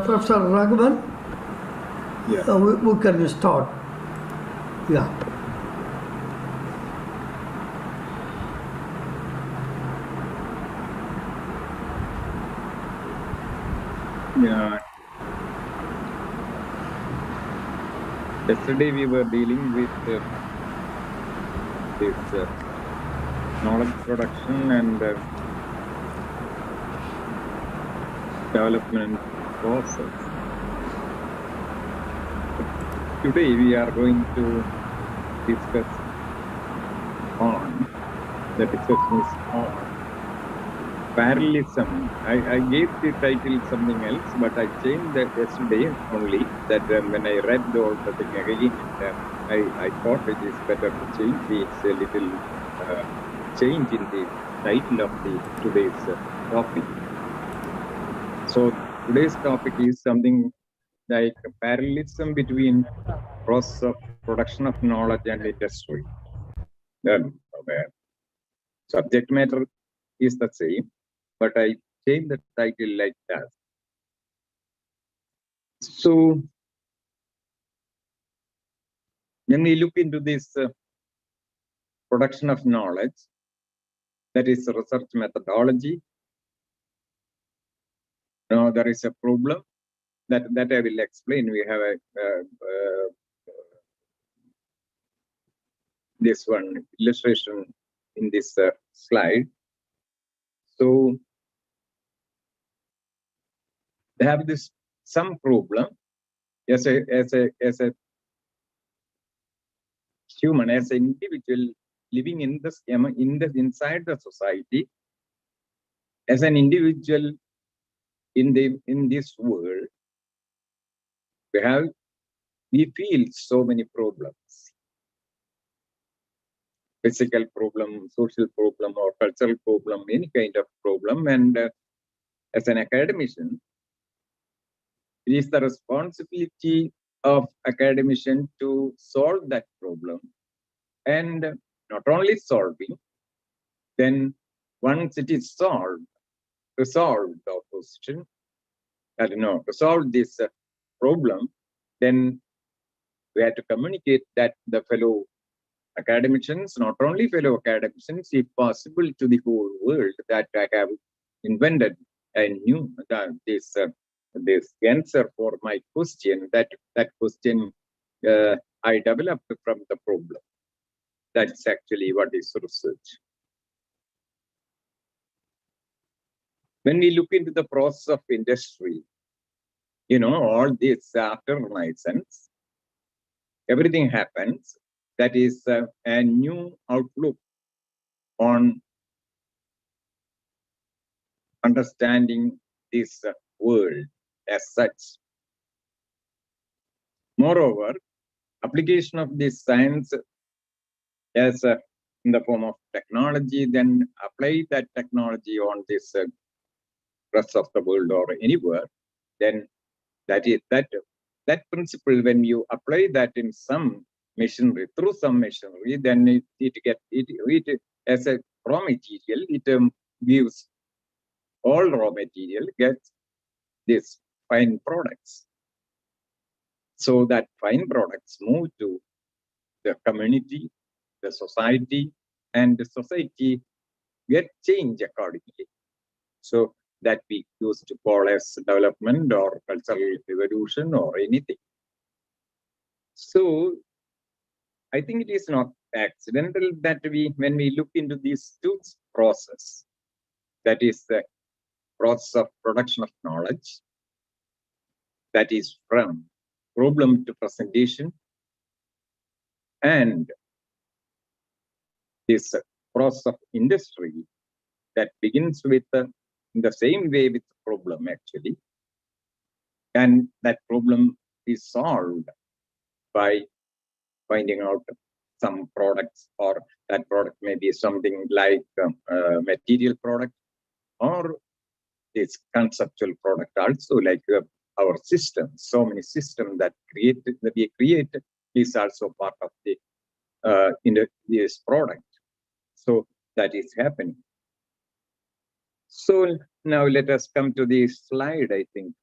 Professor Raghavan, Yeah. we can start. Yeah. Yeah. Yesterday we were dealing with this knowledge production and development process. Today we are going to discuss on, the discussion is on parallelism. I gave the title something else, but I changed that yesterday only, that when I read all the thing again, I thought it is better to change this little change in the title of the today's topic. So today's topic is something like parallelism between process of production of knowledge and industry. The subject matter is the same, but I changed the title like that. So when we look into this production of knowledge, that is research methodology. Now there is a problem that I will explain. We have a this one illustration in this slide. So they have this some problem as a human, as an individual living in this inside the society, as an individual in this world, we feel so many problems. Physical problem, social problem, or cultural problem, any kind of problem. And as an academician, it is the responsibility of academician to solve that problem. And not only solving, then once it is solved, resolve the question, resolve this problem, then we have to communicate that the fellow academicians, not only fellow academicians, if possible, to the whole world, that I have invented a new this answer for my question. That question I developed from the problem. That's actually what is research. When we look into the process of industry, all this after Renaissance, everything happens. That is a new outlook on understanding this world as such. Moreover, application of this science as in the form of technology, then apply that technology on this rest of the world or anywhere, then that principle, when you apply that in some machinery, through some machinery, then it as a raw material, it gives all raw material gets these fine products. So that fine products move to the community, the society, and the society get changed accordingly. So that we used to call as development or cultural evolution or anything. So I think it is not accidental that when we look into these two process, that is the process of production of knowledge, that is from problem to presentation, and this process of industry that begins with in the same way with the problem actually, and that problem is solved by finding out some products, or that product may be something like material product, or this conceptual product also, like our system. So many systems that we create is also part of the this product. So that is happening. So now let us come to the slide, I think.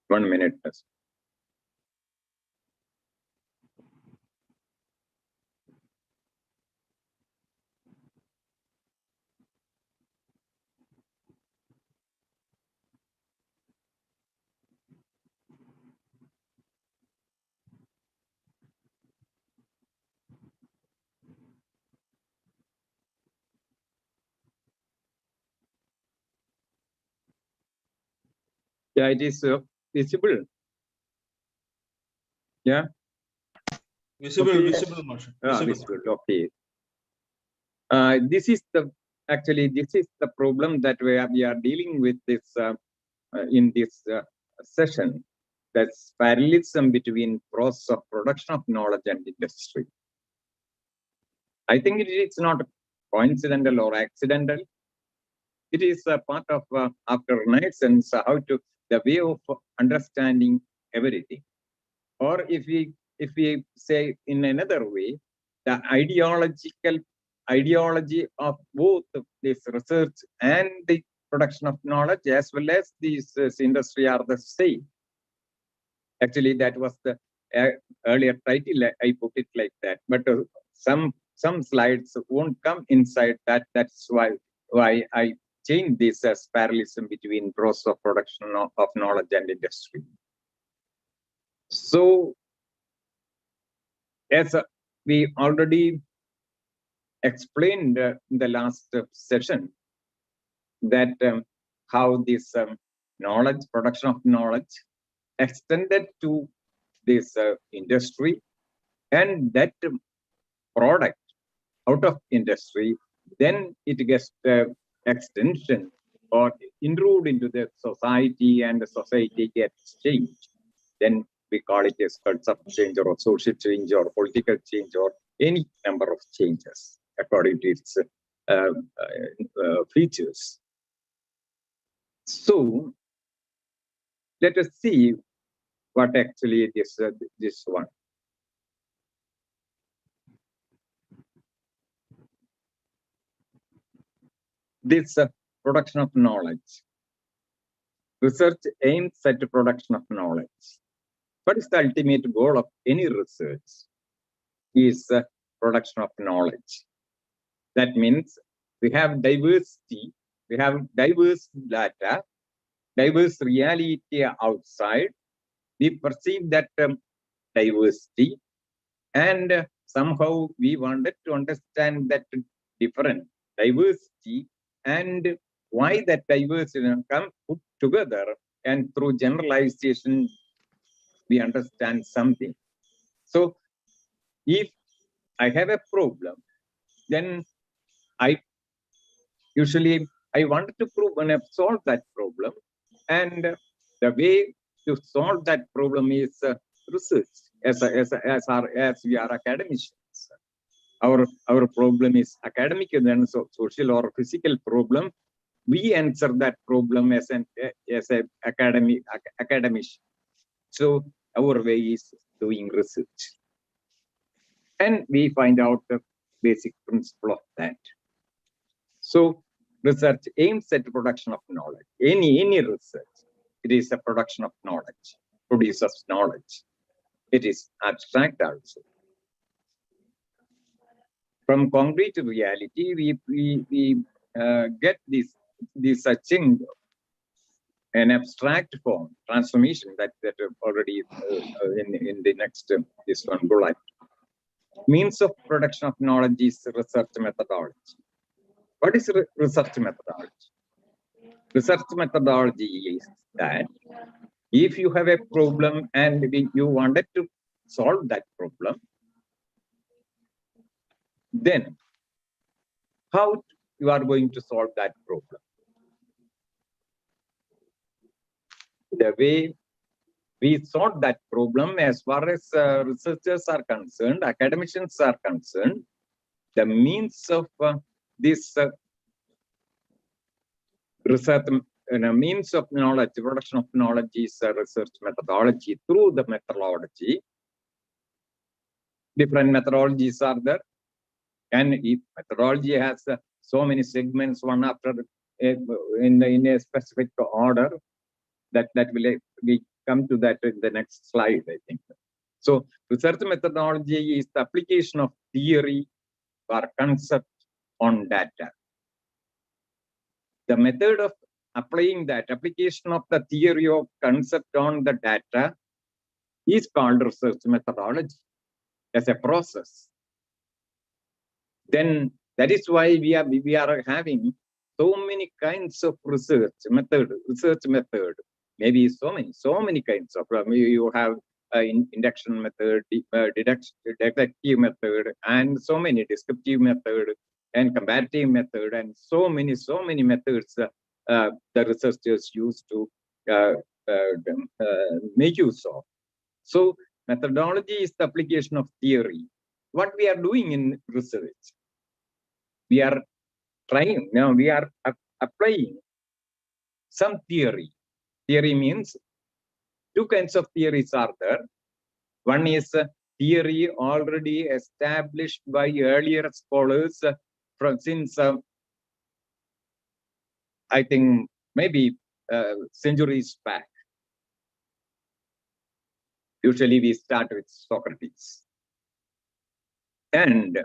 1 minute. Yeah, it is visible. Yeah. Visible, Okay. visible, Master. Visible. Visible. Okay. This is the problem that we are dealing with this in this session. That's parallelism between process of production of knowledge and industry. I think it's not coincidental or accidental. It is a part of after Renaissance, the way of understanding everything. Or if we say in another way, the ideology of both this research and the production of knowledge as well as this industry are the same. Actually, that was the earlier title. I put it like that, but some slides won't come inside that. That's why I changed this as parallelism between process of production of knowledge and industry. So, as we already explained in the last session, that how this knowledge, production of knowledge, extended to this industry, and that product out of industry, then it gets extension or intrude into the society, and the society gets changed. Then we call it as cultural change or social change or political change or any number of changes according to its features. So let us see what actually this one. This production of knowledge. Research aims at the production of knowledge. What is the ultimate goal of any research? Is production of knowledge. That means we have diversity, we have diverse data, diverse reality outside. We perceive that diversity, and somehow we wanted to understand that different diversity and why that diversity come put together, and through generalization we understand something. So if I have a problem, then I wanted to prove and have solved that problem, and the way to solve that problem is research. As we are academicians, our problem is academic and then social or physical problem. We answer that problem as an academician. So our way is doing research, and we find out the basic principle of that. So research aims at production of knowledge. Any research, it is a production of knowledge, produces knowledge. It is abstract also. From concrete to reality, we get this thing, an abstract form, transformation that already in the next this one bullet. Means of production of knowledge is research methodology. What is research methodology? Research methodology is that if you have a problem and you wanted to solve that problem, then how you are going to solve that problem? The way we solve that problem, as far as researchers are concerned, academicians are concerned, the means of this research, means of knowledge, production of knowledge is a research methodology. Through the methodology, different methodologies are there, and if methodology has so many segments, one after in a specific order, that will be come to that in the next slide, I think. So research methodology is the application of theory or concept on data. The method of applying that, application of the theory of concept on the data, is called research methodology as a process. Then that is why we are having so many kinds of research method. Maybe so many kinds of. You have induction method, deductive method, and so many descriptive method and comparative method, and so many methods the researchers use to make use of. So methodology is the application of theory. What we are doing in research, we are trying, now we are applying some theory. Theory means two kinds of theories are there. One is theory already established by earlier scholars since I think maybe centuries back. Usually we start with Socrates. And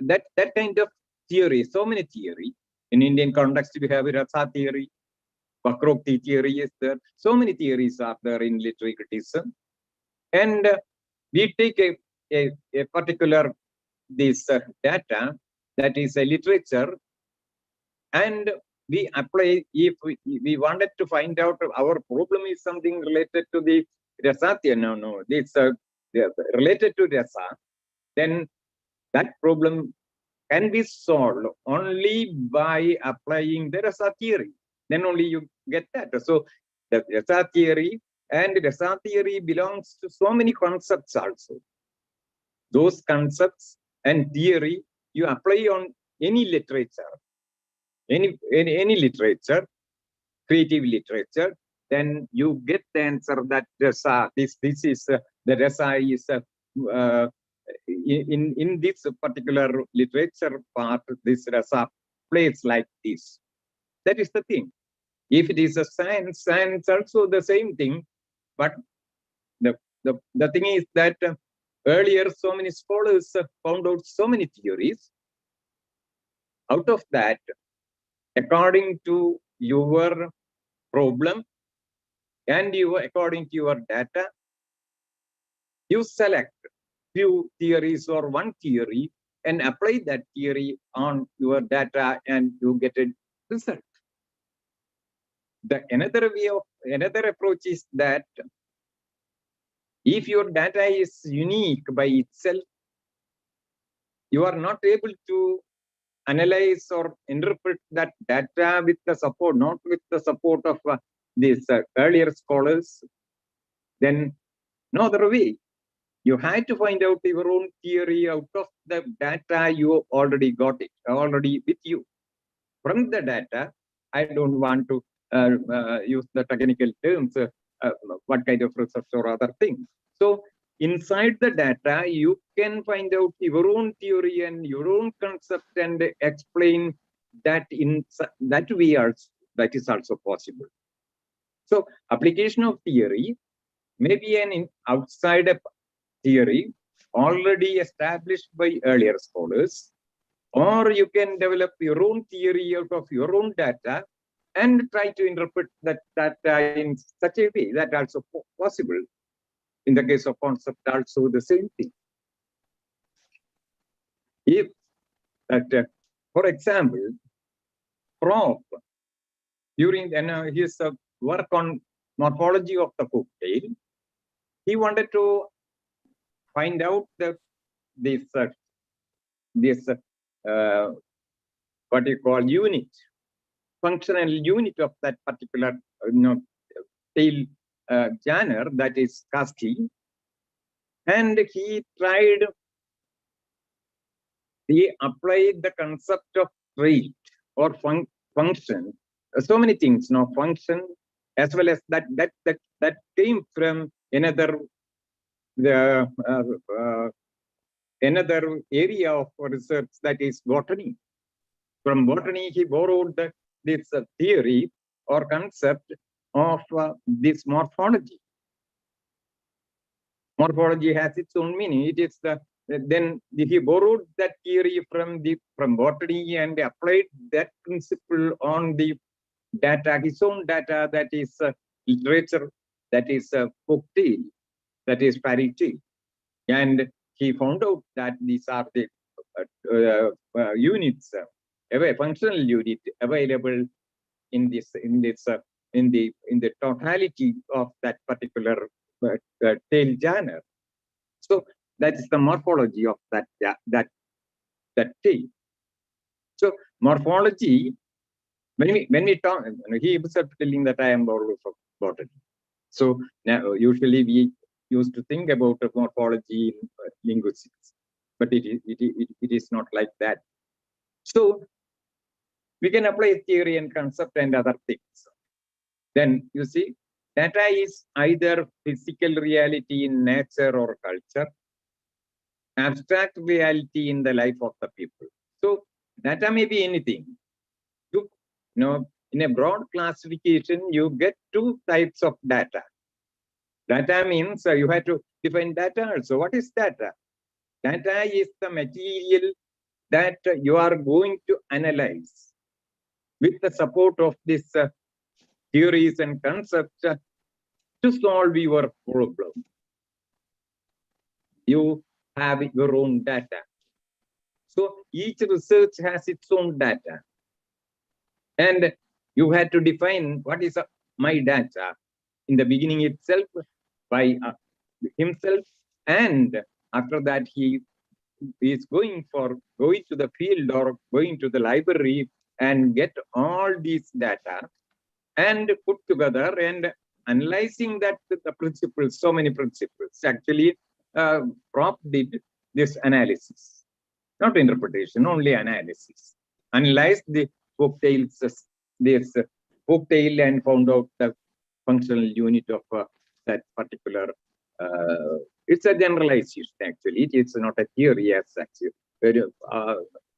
that kind of theory, so many theory. In Indian context, we have Rasa theory, Vakrokti theory is there. So many theories are there in literary criticism. And we take a particular this data that is a literature, and we apply, if we wanted to find out our problem is something related to the Rasa theory, it's related to Rasa, then that problem can be solved only by applying the Rasa theory. Then only you get that. So the Rasa theory, and Rasa theory belongs to so many concepts also. Those concepts and theory you apply on any literature, any literature, creative literature, then you get the answer that Rasa, this is the Rasa is in this particular literature part, this Rasa plays like this. That is the thing. If it is a science, also the same thing. But the thing is that earlier so many scholars found out so many theories. Out of that, according to your problem and according to your data, you select few theories or one theory and apply that theory on your data, and you get a result. Another approach is that if your data is unique by itself, you are not able to analyze or interpret that data with the support, not with the support of these earlier scholars, then no other way. You had to find out your own theory out of the data you already got it, already with you. From the data, I don't want to use the technical terms, what kind of research or other things. So inside the data, you can find out your own theory and your own concept and explain that in that way also, that is also possible. So application of theory may be an outside theory already established by earlier scholars, or you can develop your own theory out of your own data and try to interpret that data in such a way that also possible. In the case of concept, also the same thing. If that, for example, Prof, during his work on morphology of the cocktail, he wanted to find out this what you call unit, functional unit of that particular tail genre, that is casting, and he applied the concept of trait or function, so many things, function, as well as that came from another area of research, that is botany. From botany, he borrowed this theory or concept of this morphology. Morphology has its own meaning. It is then he borrowed that theory from botany and applied that principle on the data, his own data, that is literature, that is folk tale, that is fairy tale. And he found out that these are the units, functional unit available in the totality of that particular tale genre. So that is the morphology of that tale. So morphology, when we talk, he was telling that I am borrowed from botany. So now usually we used to think about morphology in linguistics, but it is not like that. So we can apply theory and concept and other things. Then you see, data is either physical reality in nature or culture, abstract reality in the life of the people. So data may be anything. You know, in a broad classification, you get two types of data. Data means you have to define data also. What is data? Data is the material that you are going to analyze with the support of this theories and concepts to solve your problem. You have your own data. So each research has its own data. And you had to define what is my data in the beginning itself by himself. And after that, he is going to the field or going to the library and get all these data and put together and analyzing that the principles, so many principles. Actually, Prop did this analysis, not interpretation, only analysis. Analyzed the folk tales, this folk tale, and found out the functional unit of that particular. It's a generalization, actually. It's not a theory as such.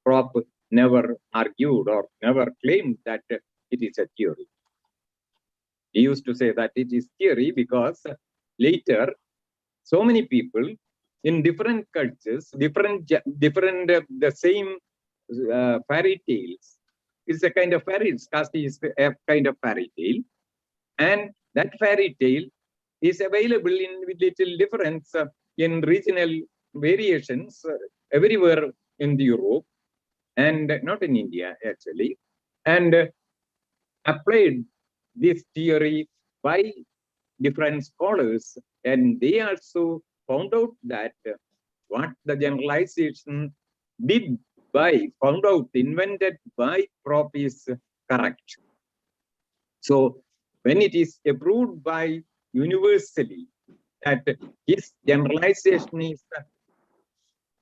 Prop never argued or never claimed that it is a theory. He used to say that it is theory because later, so many people in different cultures, the same fairy tales. It's a kind of fairy. Casti is a kind of fairy tale, and that fairy tale is available in with little difference in regional variations everywhere in Europe and not in India actually, and applied this theory by different scholars, and they also found out that what the generalization invented by Prop is correct. So when it is approved by universally that his generalization is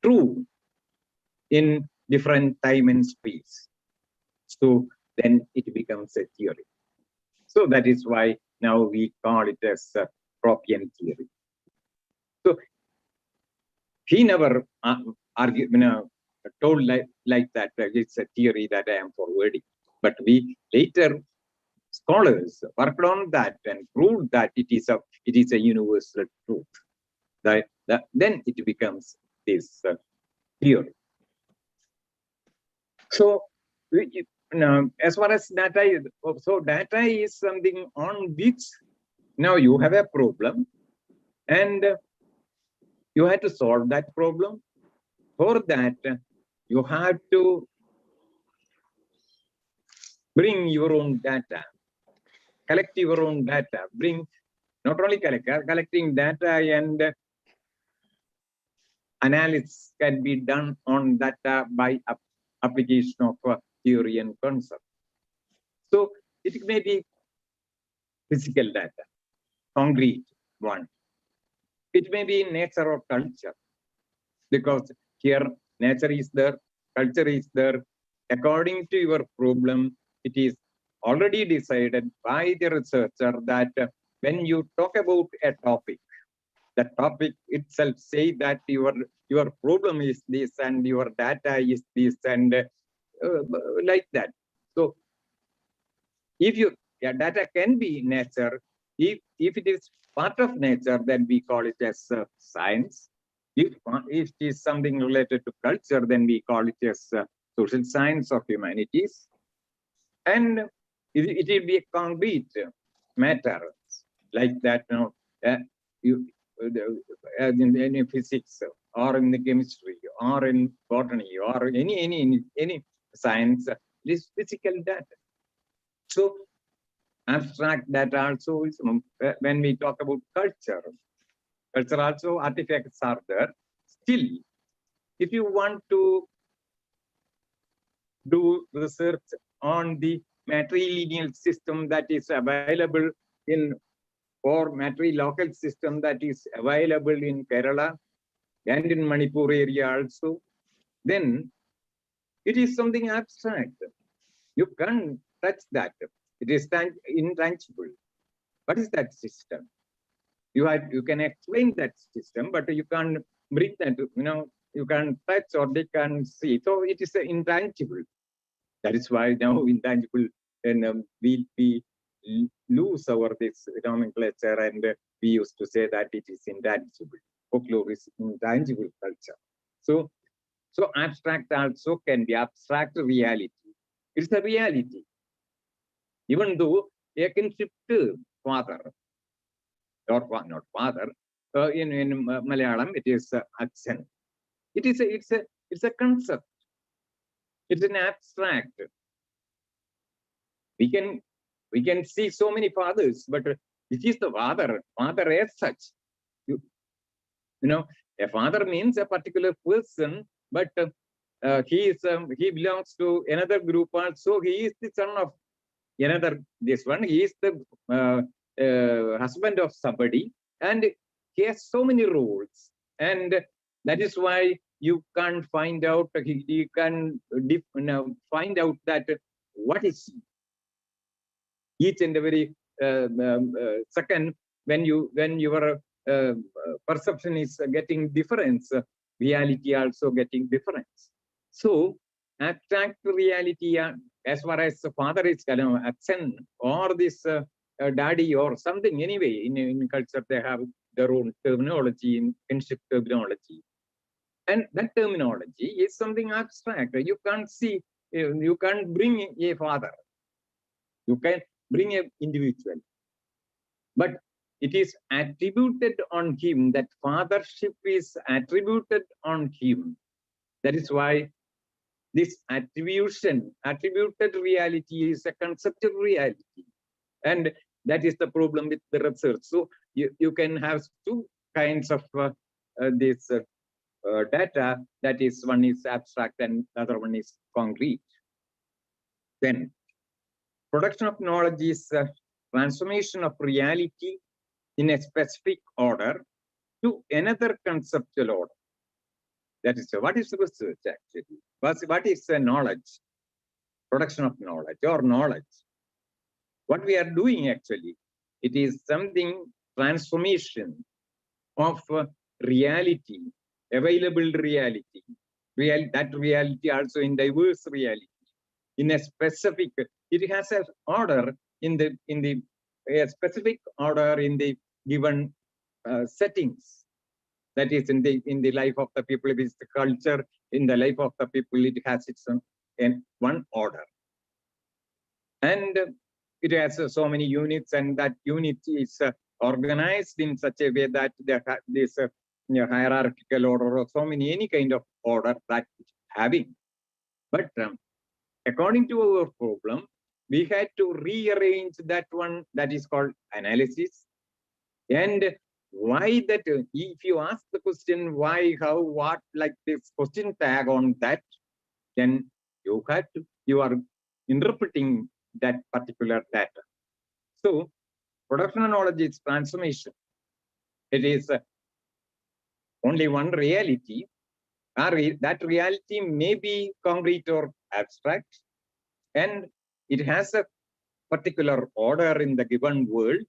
true in different time and space, so then it becomes a theory. So that is why now we call it as Propian theory. So he never told like that it's a theory that I am forwarding. But we later scholars worked on that and proved that it is a universal truth. Then it becomes this theory. So as far as data is, so data is something on which now you have a problem and you have to solve that problem. For that, you have to bring your own data, collect your own data, not only collecting data, and analysis can be done on data by application of theory and concept. So it may be physical data, concrete one. It may be nature or culture, because here nature is there, culture is there. According to your problem, it is already decided by the researcher that when you talk about a topic, the topic itself say that your problem is this and your data is this and like that. So if data can be nature. If it is part of nature, then we call it as science. If it is something related to culture, then we call it as social science of humanities. And it will be a concrete matter like that. In physics or in the chemistry or in botany or any science, it is physical data. So abstract data also is, when we talk about culture also artifacts are there. Still, if you want to do research on the matrilineal system that is available in, or matrilocal system that is available in Kerala and in Manipur area also, then it is something abstract. You can't touch that. It is intangible. What is that system? You can explain that system, but you can't bring that, you can't touch or they can't see. So it is intangible. That is why now intangible, and we lose our this nomenclature, and we used to say that it is intangible. Folklore is intangible culture. So abstract also can be abstract reality. It's a reality. Even though a kinship father, or not father, in Malayalam it is Achan. It's a concept. It's an abstract. We can see so many fathers, but it is the father as such. You know, a father means a particular person, but he belongs to another group also. He is the son of another, this one. He is the husband of somebody, and he has so many roles, and that is why you can't find out. You can find out that what is each and every second when your perception is getting difference, reality also getting difference. So abstract reality, as far as the father is Achan or this daddy or something, anyway, in culture they have their own terminology, in kinship terminology, and that terminology is something abstract. You can't see, you can't bring a father, you can bring an individual, but it is attributed on him. That fathership is attributed on him. That is why this attributed reality is a conceptual reality, and that is the problem with the research. So you can have two kinds of this data. That is, one is abstract and the other one is concrete. Then production of knowledge is transformation of reality in a specific order to another conceptual order. That is, what is research actually? What is knowledge? Production of knowledge or knowledge. What we are doing actually, it is something transformation of reality, available reality, that reality also in diverse reality, in a specific. It has an order in a specific order in the given settings. That is in the life of the people. It is the culture in the life of the people. It has its own in one order, and it has so many units, and that unit is organized in such a way that this hierarchical order or so many any kind of order that it's having. But according to our problem, we had to rearrange that one, that is called analysis. And why that, if you ask the question why, how, what, like this question tag on that, then you are interpreting that particular data. So production of knowledge is transformation. It is only one reality. That reality may be concrete or abstract, and it has a particular order in the given world.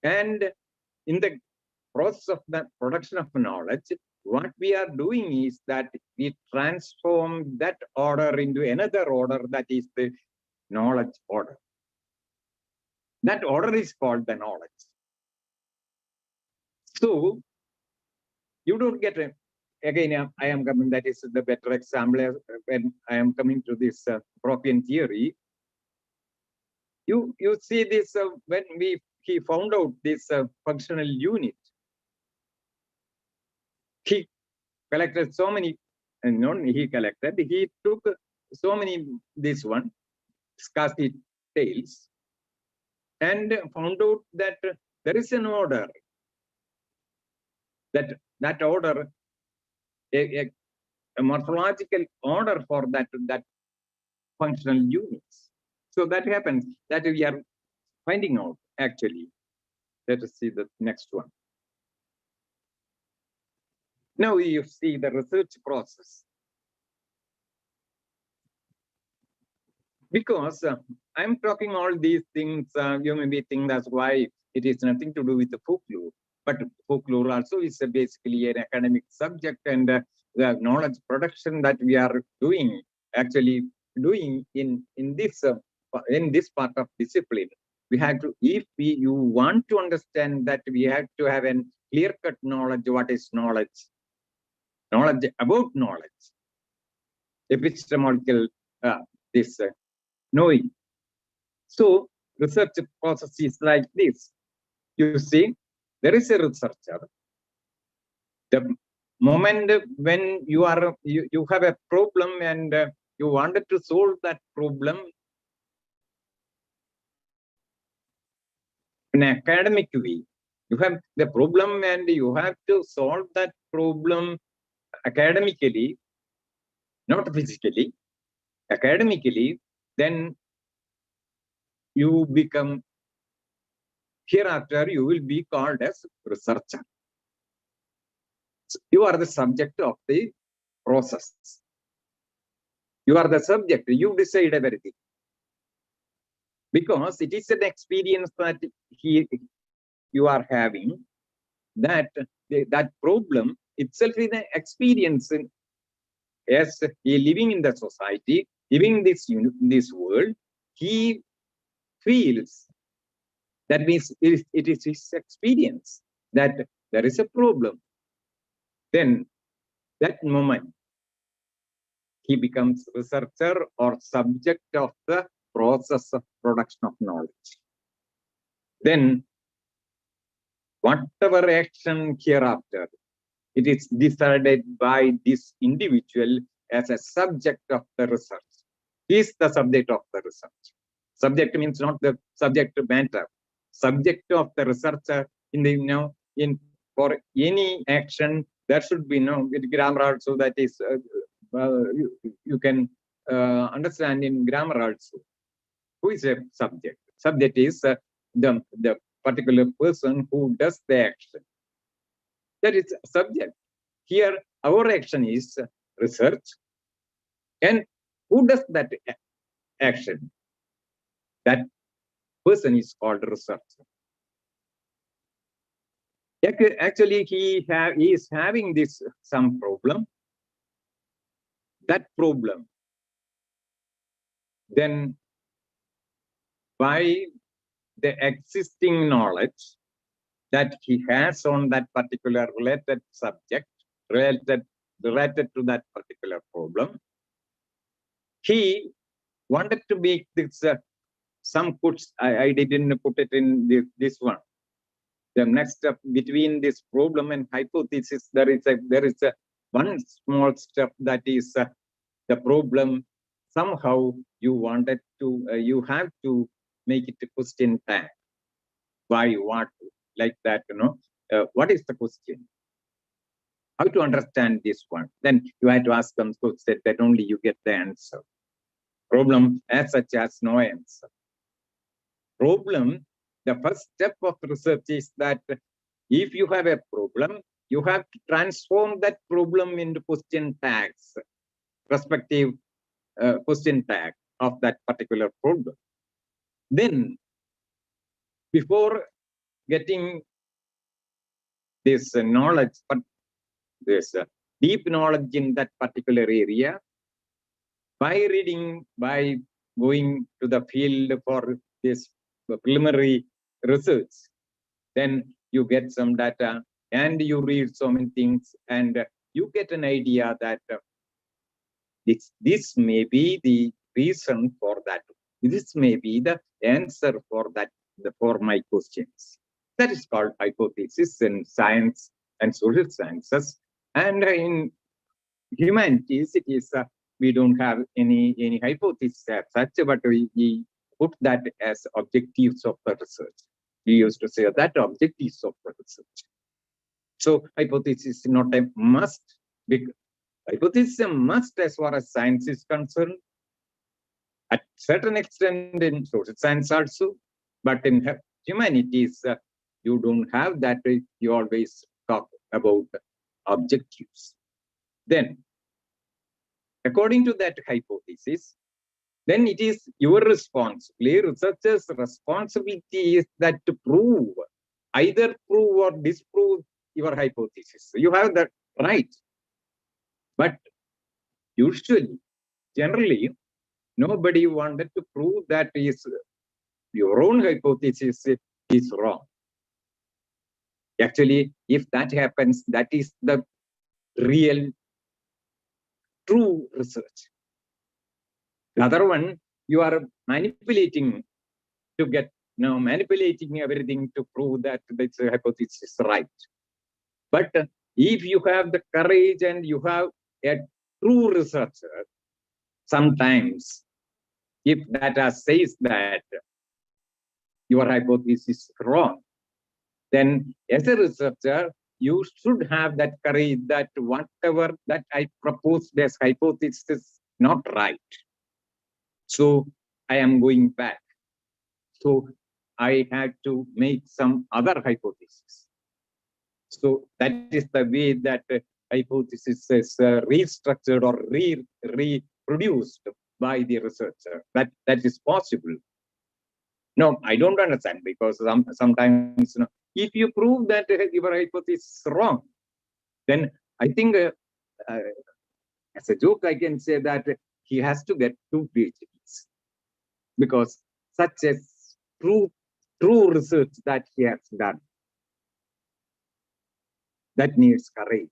And in the process of the production of knowledge, what we are doing is that we transform that order into another order, that is the knowledge order. That order is called the knowledge. So you don't get a, again, I am coming, that is the better example when I am coming to this Propian theory. You see this when he found out this functional unit. He collected so many, he took so many, this one, scarcity tails, and found out that there is an order. That order, a morphological order for that functional units. So that happens, that we are finding out actually. Let us see the next one. Now you see the research process. Because I'm talking all these things, you may be thinking that's why it is nothing to do with the folklore. But folklore also is basically an academic subject, and the knowledge production that we are doing, actually doing in this part of discipline. We have to, if you want to understand that, we have to have a clear-cut knowledge. What is knowledge? Knowledge about knowledge. Epistemological, knowing. So research process is like this. You see, there is a researcher. The moment when you have a problem and you wanted to solve that problem in an academic way, you have the problem and you have to solve that problem academically, not physically, academically, then you become, hereafter you will be called as researcher. You are the subject of the process. You are the subject, you decide everything. Because it is an experience that you are having, that problem itself is an experience as he living in the society, living this world, he feels, that means it is his experience that there is a problem. Then that moment he becomes researcher or subject of the process of production of knowledge. Then whatever action hereafter, it is decided by this individual as a subject of the research. He is the subject of the research. Subject means not the subject matter. Subject of the researcher in the for any action, there should be with grammar also, that is you can understand in grammar also. Who is a subject? Subject is the particular person who does the action. That is subject. Here, our action is research. And who does that action? That person is called researcher. Actually, he is having some problem. That problem, then by the existing knowledge that he has on that particular related subject, related to that particular problem, he wanted to make this some puts. I didn't put it in this one. The next step between this problem and hypothesis, there is a one small step, that is the problem. Somehow you wanted to, you have to make it a question tag. Why, what, like that, what is the question? How to understand this one? Then you have to ask them questions that only you get the answer. Problem as such as no answer. Problem, the first step of research is that if you have a problem, you have to transform that problem into question tags, respective question tag of that particular problem. Then, before getting this knowledge, but this deep knowledge in that particular area, by reading, by going to the field for this preliminary research, then you get some data and you read so many things and you get an idea that this may be the reason for that. This may be the answer for that, for my questions. That is called hypothesis in science and social sciences. And in humanities, it is we don't have any hypothesis as such, but we put that as objectives of the research. We used to say that objectives of the research. So hypothesis is not a must. Hypothesis is a must as far as science is concerned. At certain extent in social science also, but in humanities, you don't have that. You always talk about objectives. Then, according to that hypothesis, then it is your responsibility, researchers' responsibility is that to prove, either prove or disprove your hypothesis. You have that right. But usually, generally, nobody wanted to prove that your own hypothesis is wrong. Actually, if that happens, that is the real, true research. The other one, you are manipulating to get, manipulating everything to prove that this hypothesis is right. But if you have the courage and you have a true researcher, sometimes if data says that your hypothesis is wrong, then as a researcher, you should have that courage that whatever that I proposed as hypothesis is not right. So I am going back. So I had to make some other hypothesis. So that is the way that hypothesis is restructured or reproduced by the researcher. That is possible. No, I don't understand, because sometimes if you prove that your hypothesis is wrong, then I think as a joke I can say that he has to get 2 PhDs, because such as true research that he has done, that needs courage,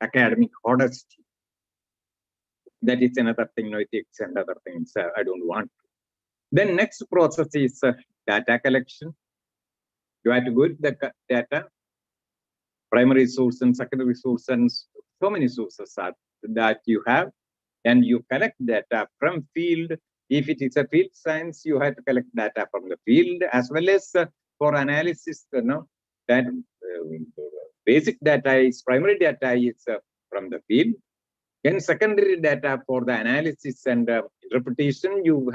academic honesty. That is another thing, ethics and other things I don't want to. Then next process is data collection. You have to go to the data, primary source and secondary source, and so many sources are that you have, and you collect data from field. If it is a field science, you have to collect data from the field, as well as for analysis. That basic data is primary data is from the field. Then secondary data for the analysis and interpretation, you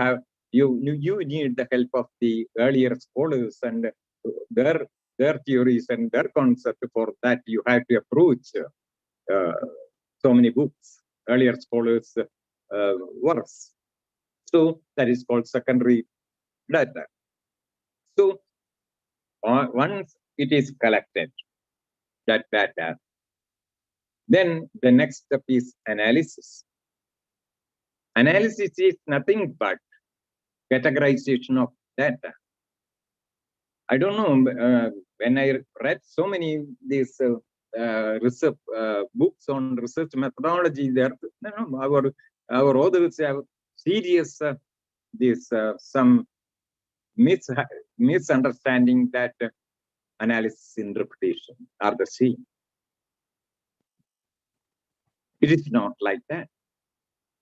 need the help of the earlier scholars and their theories and their concept. For that, you have to approach so many books, earlier scholars' works. So that is called secondary data. So once it is collected, that data, then the next step is analysis. Analysis is nothing but categorization of data. I don't know, when I read so many these research books on research methodology, our authors have serious some misunderstanding that analysis and interpretation are the same. It is not like that.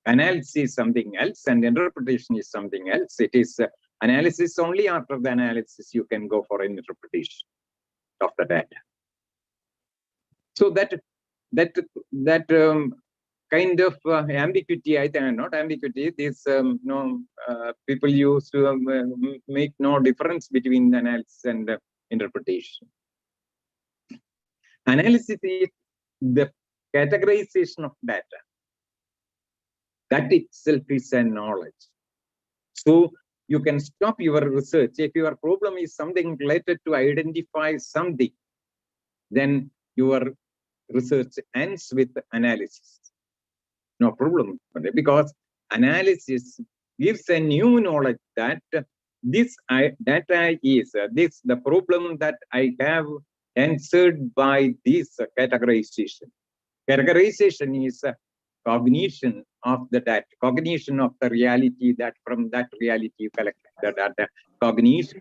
Analysis is something else and interpretation is something else. It is analysis. Only after the analysis you can go for an interpretation of the data. So that kind of ambiguity, I think, not ambiguity, this people used to make no difference between analysis and interpretation. Analysis is the categorization of data. That itself is a knowledge. So you can stop your research. If your problem is something related to identify something, then your research ends with analysis. No problem, because analysis gives a new knowledge that this data is the problem that I have answered by this categorization. Categorization is cognition of the data, cognition of the reality, that from that reality you collect the data, cognize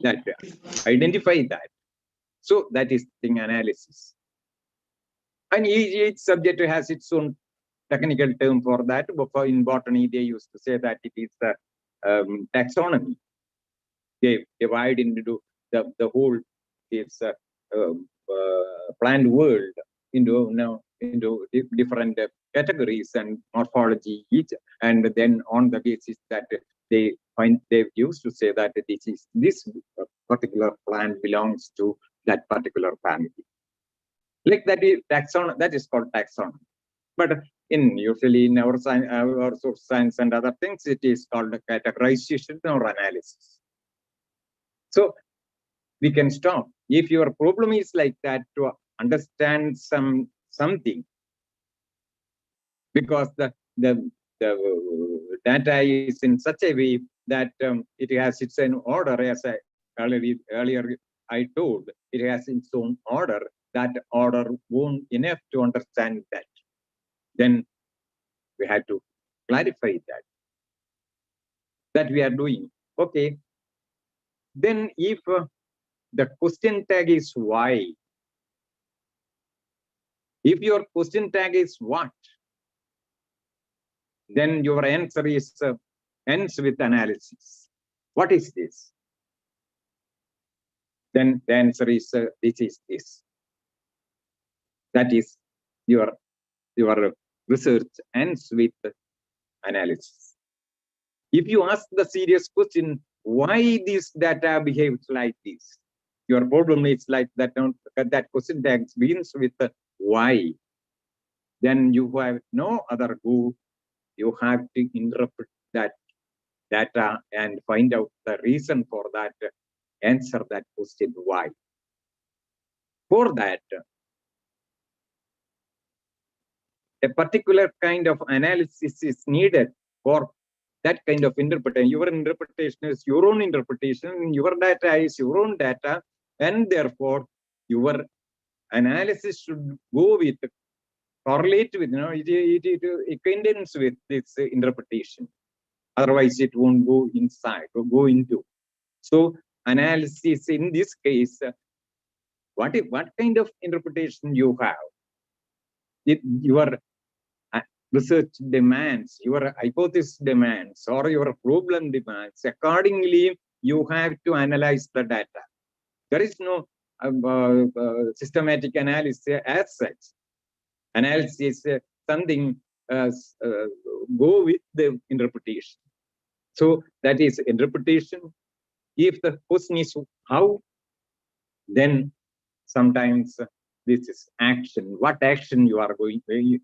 that, identify that. So that is thing analysis. And each subject has its own technical term for that. In botany, they used to say that it is the taxonomy. They divide into the whole this plant world into different categories and morphology each, and then on the basis that they used to say that this particular plant belongs to that particular family. Like that is taxonomy. That is called taxonomy. But usually in our science, our social science and other things, it is called categorization or analysis. So we can stop. If your problem is like that, to understand something, because the data is in such a way that it has its own order, as I earlier I told, it has its own order. That order won't enough to understand that. Then we have to clarify that we are doing. Okay. Then if the question tag is why, if your question tag is what, then your answer is ends with analysis. What is this? Then the answer is this is this. That is your research ends with analysis. If you ask the serious question, why this data behaves like this, your problem is like that. That question tag begins with why. Then you have no other go. You have to interpret that data and find out the reason for that. Answer that question why. For that, a particular kind of analysis is needed for that kind of interpretation. Your interpretation is your own interpretation, your data is your own data, and therefore your analysis should go with, correlate with, it coincides with this interpretation. Otherwise, it won't go inside or go into. So analysis in this case, what kind of interpretation you have? Your research demands, your hypothesis demands, or your problem demands. Accordingly, you have to analyze the data. There is no systematic analysis as such. Analysis is something go with the interpretation. So that is interpretation. If the question is how, then sometimes this is action. What action you are going to,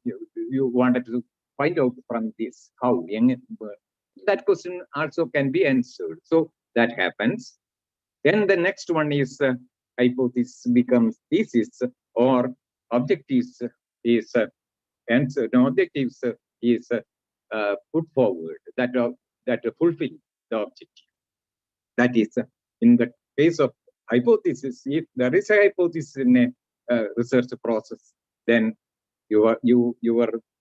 you wanted to find out from this, how? That question also can be answered. So that happens. Then the next one is hypothesis becomes thesis, or objectives is answered. No, objectives is put forward that fulfill the objective. That is in the case of hypothesis. If there is a hypothesis in a research process, then your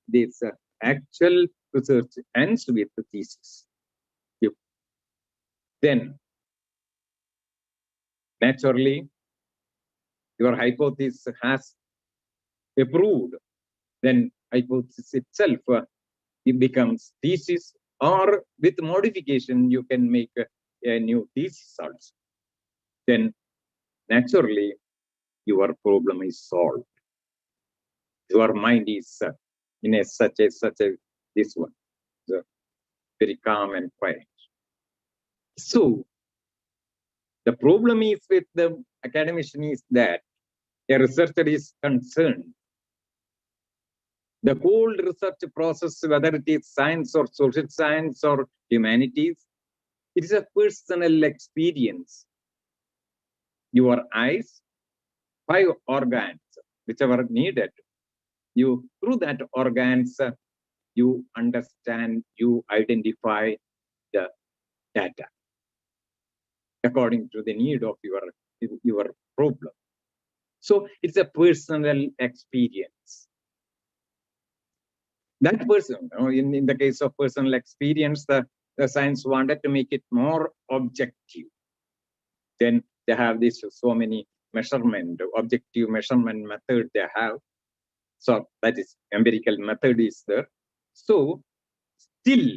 this actual research ends with the thesis. Then naturally your hypothesis has approved, then hypothesis itself it becomes thesis, or with modification you can make a new thesis also. Then naturally your problem is solved. Your mind is in a such a this one, so very calm and quiet. So the problem is with the academician is that a researcher is concerned. The whole research process, whether it is science or social science or humanities, it is a personal experience. Your eyes, 5 organs, whichever needed, you through that organs, you understand, you identify the data. according to the need of your problem. So it's a personal experience. That person, in the case of personal experience, the science wanted to make it more objective. Then they have this so many objective measurement method they have. So that is empirical method is there. So still,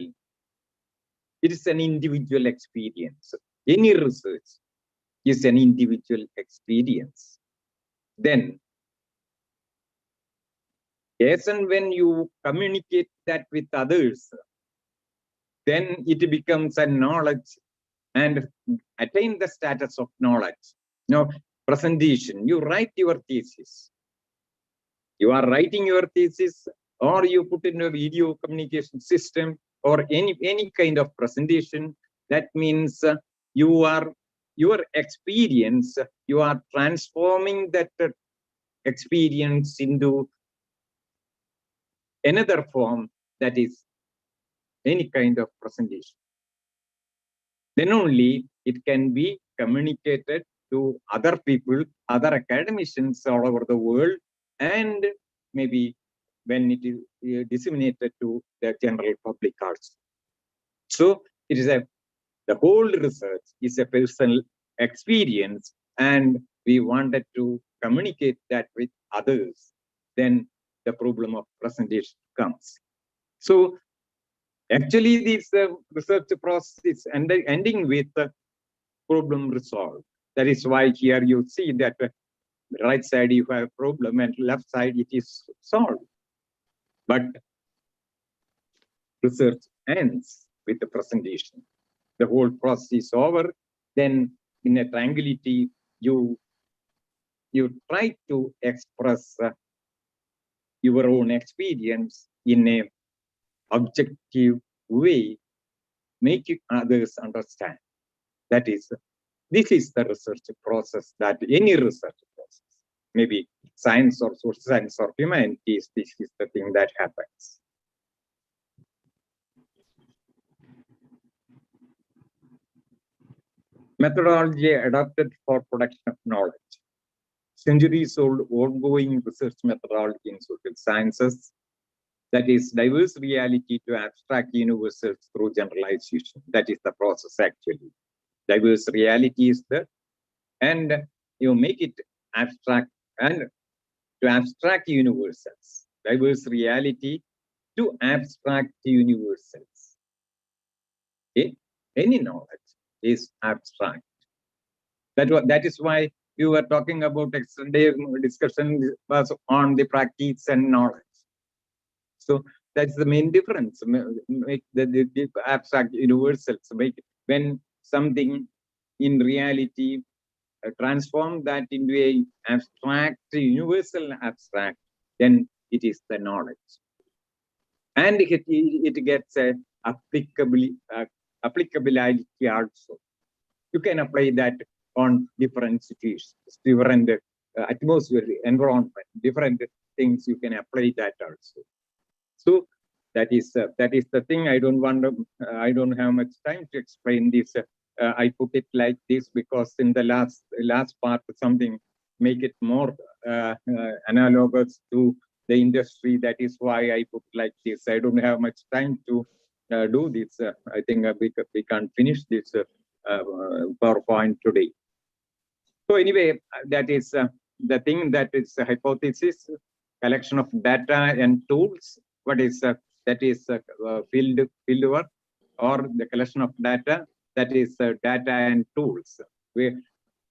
it is an individual experience. Any research is an individual experience. Then, as and when you communicate that with others, then it becomes a knowledge and attain the status of knowledge. Presentation, you write your thesis. You are writing your thesis, or you put in a video communication system, or any kind of presentation. That means your experience, you are transforming that experience into another form, that is any kind of presentation. Then only it can be communicated to other people, other academicians all over the world, and maybe when it is disseminated to the general public also. So it is the whole research is a personal experience, and we wanted to communicate that with others. Then the problem of presentation comes. So actually, this research process is ending with problem resolved. That is why here you see that right side you have a problem and left side it is solved. But research ends with the presentation. The whole process is over. Then in a triangulity, you try to express your own experience in a objective way, make others understand. This is the research process, that any research process, maybe science or social science or humanities, this is the thing that happens. Methodology adopted for production of knowledge. Centuries-old ongoing research methodology in social sciences, that is diverse reality to abstract universals through generalization. That is the process actually. Diverse reality is there, and you make it abstract, and to abstract universals. Diverse reality to abstract universals. Okay? Any knowledge is abstract. That is why we were talking about yesterday discussion was on the practice and knowledge. So that's the main difference. Make the abstract universals. When something in reality transform that into a abstract, universal abstract, then it is the knowledge. And it gets a applicability also. You can apply that on different situations, different atmosphere, environment, different things. You can apply that also. So that is the thing. I don't have much time to explain this. I put it like this because in the last part something make it more analogous to the industry. That is why I put like this. I don't have much time to do this. I think we can't finish this PowerPoint today. So anyway, that is the thing. That is a hypothesis, collection of data and tools. What is that is field work, or the collection of data. That is data and tools. We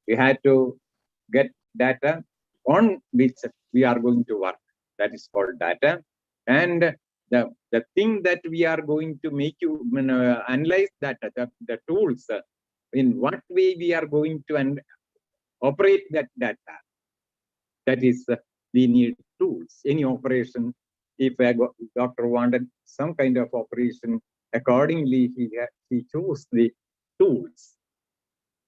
had to get data on which we are going to work. That is called data. And the thing that we are going to make you analyze data, the tools, in what way we are going to operate that data. That is, we need tools. Any operation, if a doctor wanted some kind of operation, accordingly he chose the tools.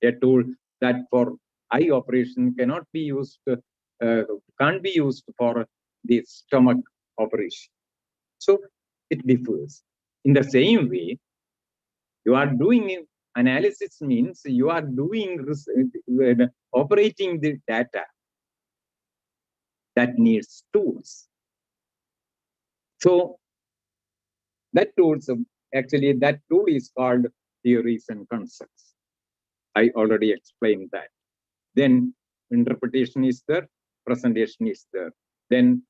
A tool that for eye operation cannot be used, can't be used for the stomach operation. So it differs. In the same way, you are doing analysis means you are doing operating the data that needs tools. So that tools actually that tool is called theories and concepts. I already explained that. Then interpretation is there, presentation is there. Then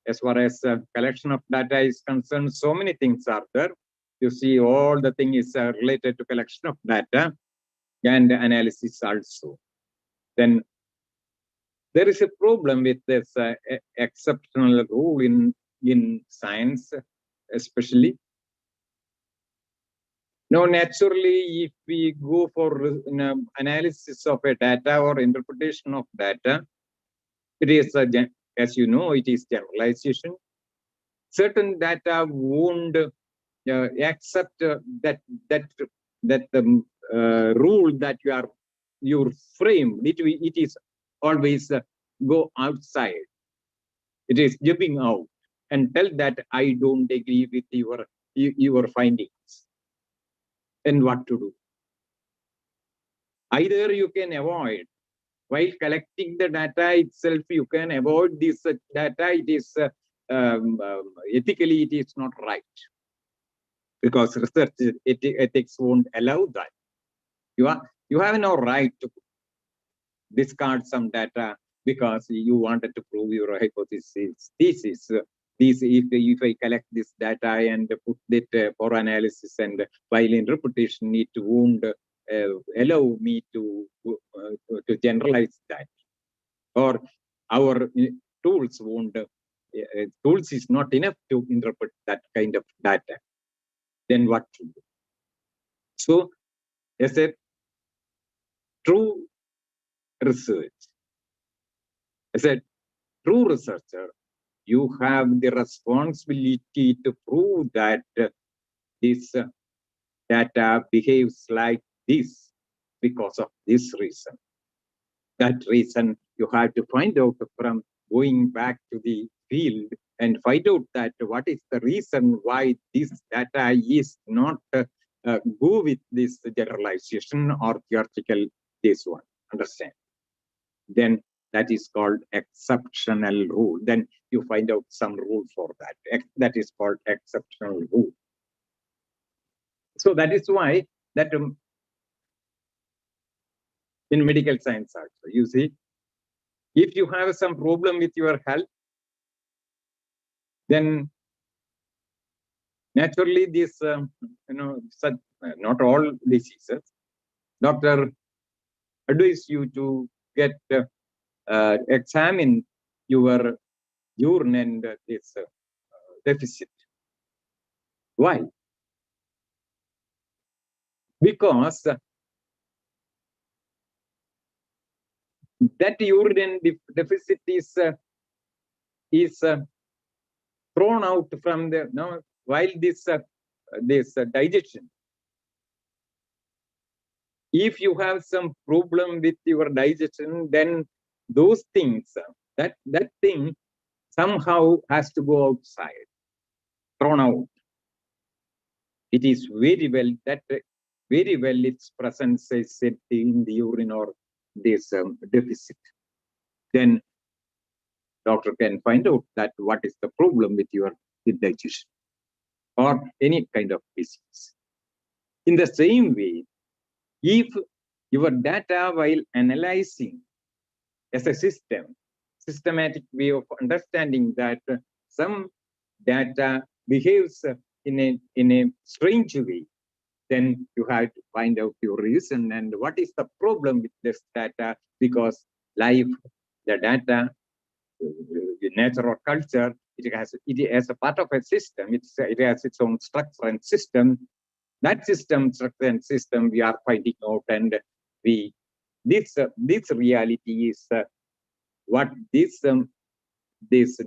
as far as collection of data is concerned, so many things are there. You see, all the thing is related to collection of data and analysis also. Then there is a problem with this exceptional rule in science, especially. Now, naturally, if we go for analysis of a data or interpretation of data, it is, as you know, it is generalization. Certain data won't accept that the rule that you frame. It is always go outside. It is jumping out and tell that I don't agree with your findings. And what to do? Either you can avoid, while collecting the data itself, you can avoid this data. It is ethically, it is not right, because research ethics won't allow that. You have no right to discard some data because you wanted to prove your hypothesis. If I collect this data and put it for analysis, and while interpretation, it won't allow me to generalize that, or our tools won't. Tools is not enough to interpret that kind of data. Then what to do? So, as a true research, as a true researcher, you have the responsibility to prove that this data behaves like this because of this reason. That reason you have to find out from going back to the field and find out that what is the reason why this data is not go with this generalization or theoretical this one. Understand? Then that is called exceptional rule. Then you find out some rule for that. That is called exceptional rule. So that is why that in medical science also, you see, if you have some problem with your health, then naturally this, such, not all diseases, doctor advise you to get examine your urine and this deficit. Why? Because that urine deficit is thrown out from the while this digestion. If you have some problem with your digestion, then those things that thing somehow has to go outside, thrown out. It is very well its presence is set in the urine or this deficit. Then doctor can find out that what is the problem with your digestion or any kind of disease. In the same way, if your data while analyzing as a systematic way of understanding that some data behaves in a strange way, then you have to find out your reason and what is the problem with this data, because life, the data, nature or culture, it has a part of a system. It has its own structure and system. That system, structure and system, we are finding out, and this reality is what this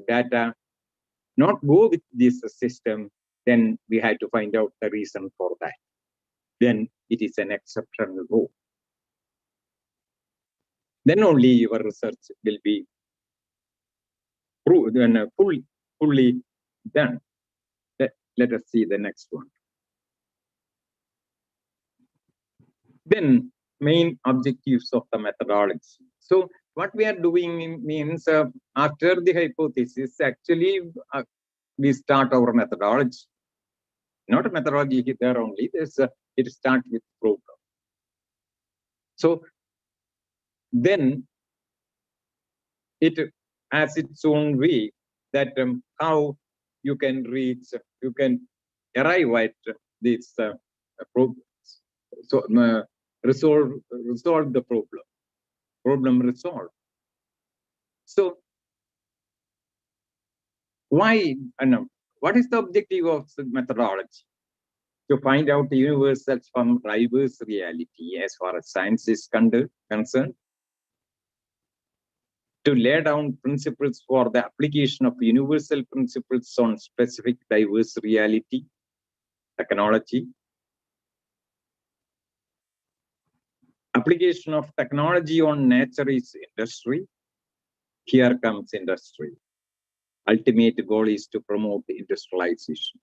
data not go with this system. Then we had to find out the reason for that. Then it is an exceptional rule. Then only your research will be proved and fully done. Let us see the next one. Then main objectives of the methodology. So what we are doing means after the hypothesis, actually we start our methodology. Not a methodology there only. It starts with program. So then it has its own way that how you can arrive at this problems. So resolve the problem resolved. So why? What is the objective of the methodology? To find out the universals from diverse reality as far as science is concerned. To lay down principles for the application of universal principles on specific diverse reality, technology. Application of technology on nature is industry. Here comes industry. Ultimate goal is to promote industrialization.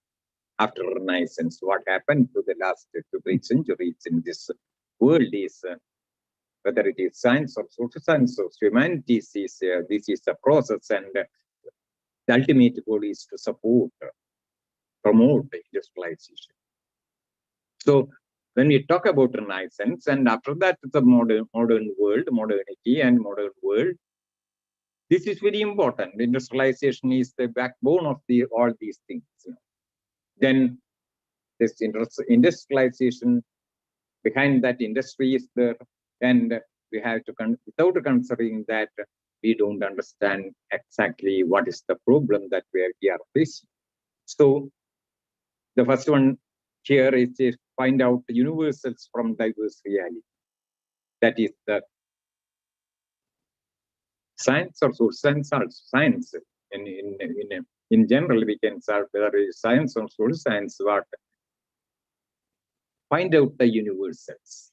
After Renaissance, what happened to the last 2-3 centuries in this world is, whether it is science or social science or humanities, this is a process, and the ultimate goal is to support, promote industrialization. So when we talk about Renaissance, and after that the modern world, modernity and modern world, this is very important. Industrialization is the backbone of all these things. Then this industrialization, behind that industry is there, and we have to, without considering that, we don't understand exactly what is the problem that we are facing. So the first one here is to find out the universals from diverse reality. That is the science or social science also. Science in general, we can say whether it is science or social science, what find out the universals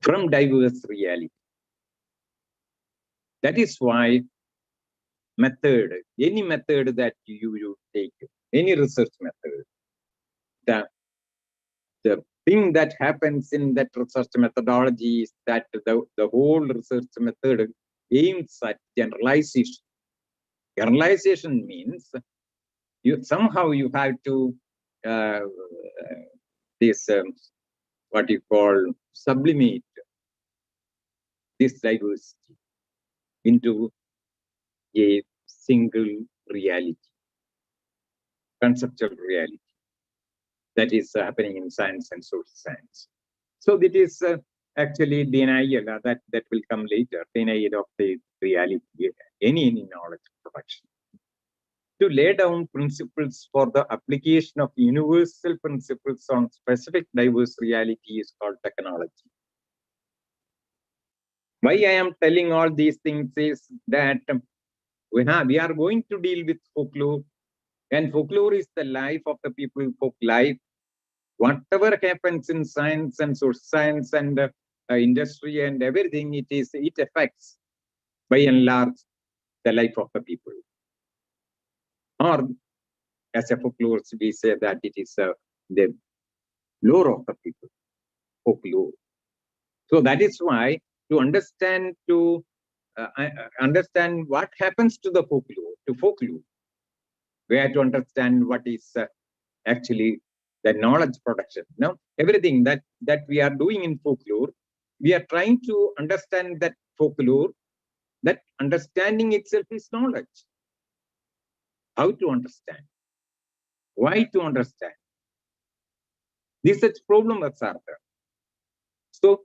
from diverse reality. That is why method, any method that you take, any research method, the thing that happens in that research methodology is that the whole research method aims at generalization. Generalization means somehow you have to this what you call sublimate this diversity into a single reality, conceptual reality that is happening in science and social science. So that is actually denial that will come later, denial of the reality, any knowledge production. To lay down principles for the application of universal principles on specific diverse reality is called technology. Why I am telling all these things is that we are going to deal with folklore, and folklore is the life of the people, folk life. Whatever happens in science and social science and industry and everything, it affects by and large the life of the people. Or as a folklore, we say that it is the lore of the people, folklore. So that is why to understand what happens to the folklore, we have to understand what is actually the knowledge production. Now, everything that we are doing in folklore, we are trying to understand that folklore. That understanding itself is knowledge. How to understand? Why to understand? These such problems are there. So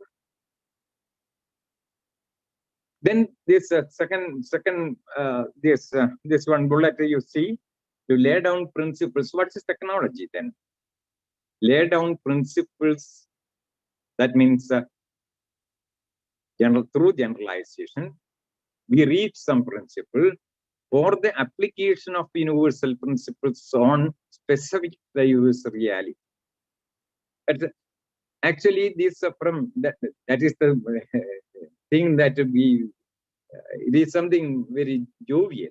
then this this one bullet you see, to lay down principles. What is technology then? Lay down principles. That means through generalization, we reach some principle for the application of universal principles on specific diverse reality. But actually, this that is the thing that it is something very jovial.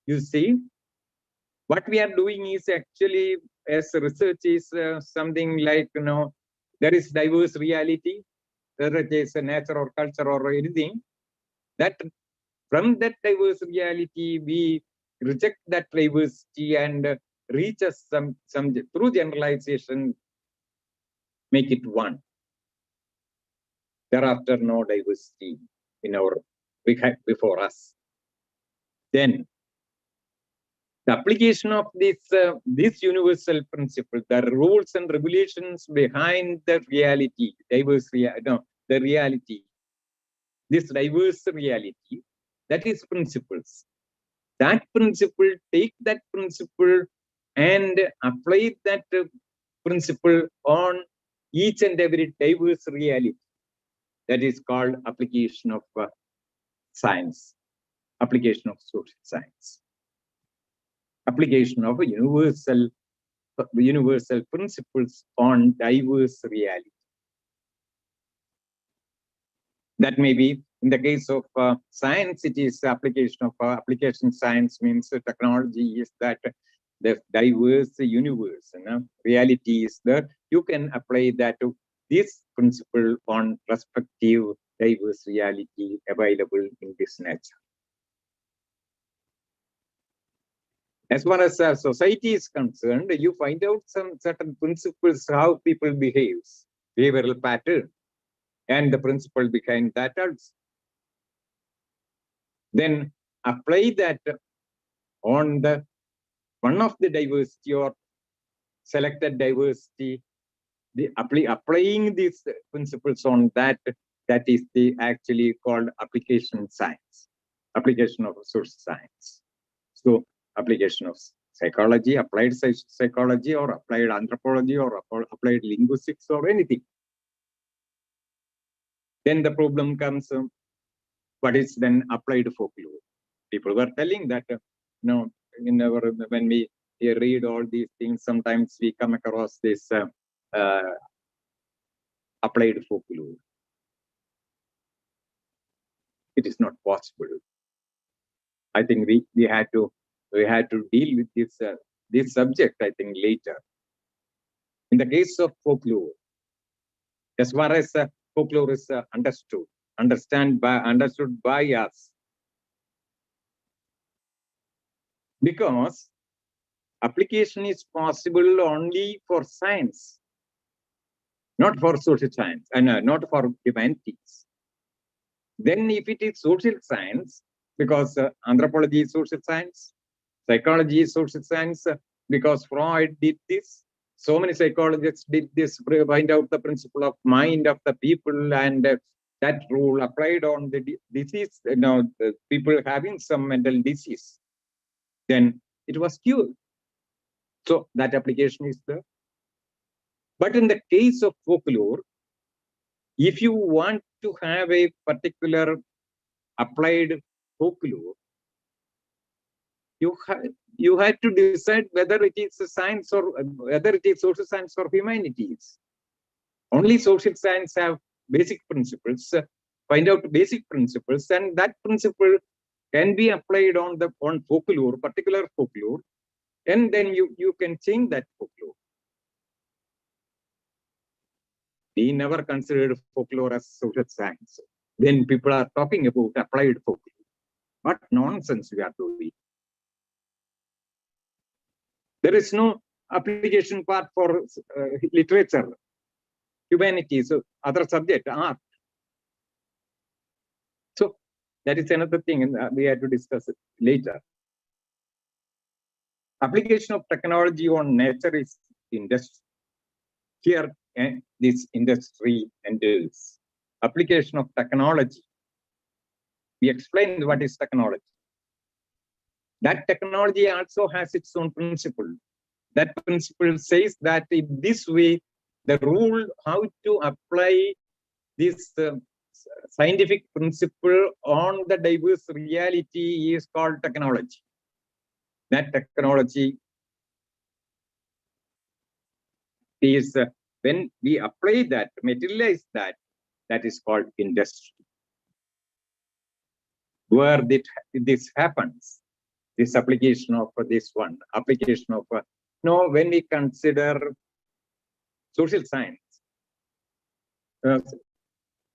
You see, what we are doing is actually as research is something like, there is diverse reality, whether it is nature or culture or anything, that from that diverse reality, we reject that diversity and reach us some through generalization, make it one. Thereafter, no diversity in our before us. Then the application of this universal principle, the rules and regulations behind the reality, the reality, this diverse reality, that is principles. That principle, take that principle and apply that principle on each and every diverse reality. That is called application of science, application of social science, application of universal principles on diverse reality. That may be in the case of science, it is application of application science means technology is that the diverse universe. Reality is that you can apply that to this principle on respective diverse reality available in this nature. As far as society is concerned, you find out some certain principles how people behave, behavioral pattern, and the principle behind that also. Then apply that on the one of the diversity or selected diversity, applying these principles on that is the actually called application science, application of social science. So application of psychology, applied psychology, or applied anthropology, or applied linguistics, or anything. Then the problem comes, what is then applied folklore? People were telling that, when we read all these things, sometimes we come across this applied folklore. It is not possible. I think we had to deal with this subject, I think, later. In the case of folklore, as far as folklore is understood by us, because application is possible only for science, not for social science, and not for humanities. Then if it is social science, because anthropology is social science, psychology is social science, because Freud did this, so many psychologists did this, find out the principle of mind of the people, and that rule applied on the disease, the people having some mental disease, then it was cured. So that application is there. But in the case of folklore, if you want to have a particular applied folklore, you had to decide whether it is a science or whether it is social science or humanities. Only social science have basic principles, find out basic principles, and that principle can be applied on folklore, particular folklore, and then you can change that folklore. We never considered folklore as social science. Then people are talking about applied folklore. What nonsense we are doing. There is no application part for literature, humanities, other subject, art. So that is another thing, and we have to discuss it later. Application of technology on nature is industry. Here, this industry enters. Application of technology. We explained what is technology. That technology also has its own principle. That principle says that in this way, the rule how to apply this scientific principle on the diverse reality is called technology. That technology is, when we apply that, materialize that, that is called industry. Where this happens, this application of this one, application of Now, when we consider social science,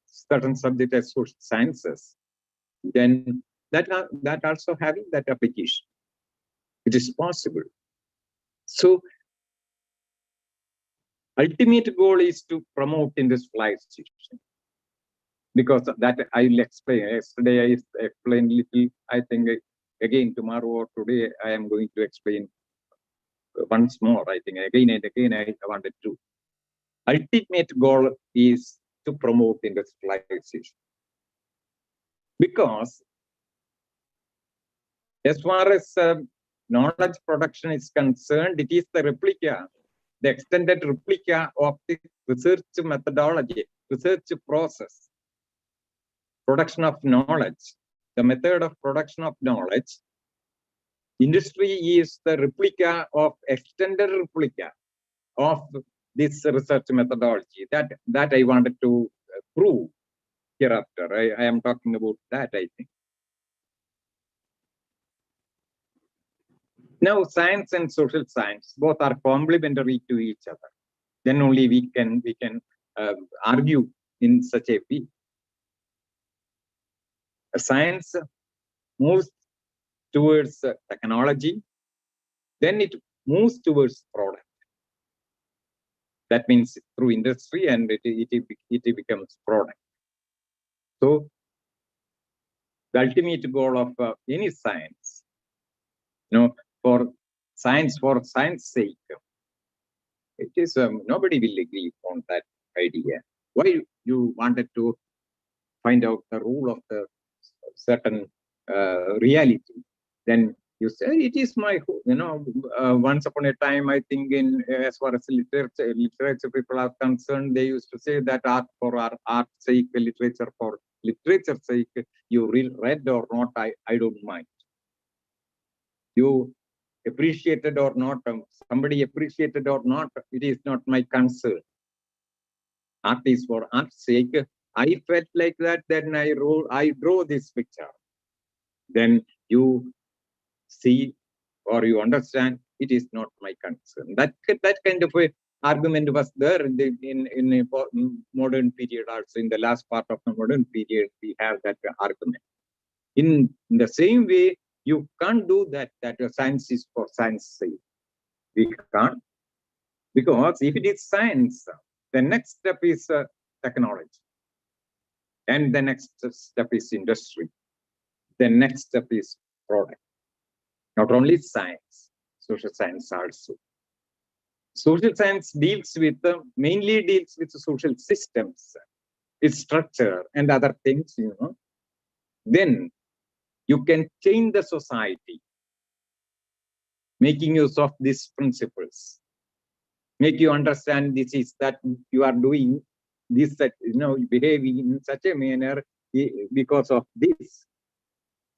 certain subject as social sciences, then that also having that application. It is possible. So, ultimate goal is to promote industrialization. Because that I will explain. Yesterday I explained little. I think again tomorrow or today I am going to explain once more. I think again and again I wanted to. Ultimate goal is to promote industrialization. Because as far as knowledge production is concerned, it is the replica, the extended replica of the research methodology, research process. Production of knowledge, the method of production of knowledge. Industry is the replica of extended replica of this research methodology. That I wanted to prove hereafter. I am talking about that, I think. Now, science and social science both are complementary to each other. Then only we can argue in such a way. Science moves towards technology, then it moves towards product. That means through industry, and it becomes product. So the ultimate goal of any science, for science sake, it is nobody will agree on that idea. Why you wanted to find out the rule of the certain reality, then you say it is my, once upon a time, I think as far as literature people are concerned, they used to say that art for art's sake, literature for literature's sake, you read or not, I don't mind. You appreciated or not, somebody appreciated or not, it is not my concern. Art is for art's sake. I felt like that, then I draw this picture. Then you see or you understand, it is not my concern. That kind of a argument was there in modern period also. In the last part of the modern period, we have that argument. In the same way, you can't do that science is for science sake. We can't. Because if it is science, the next step is technology. And the next step is industry. The next step is product. Not only science, social science also. Social science mainly deals with social systems, its structure and other things, Then you can change the society, making use of these principles, make you understand this is that you are doing this, that behaving in such a manner because of this,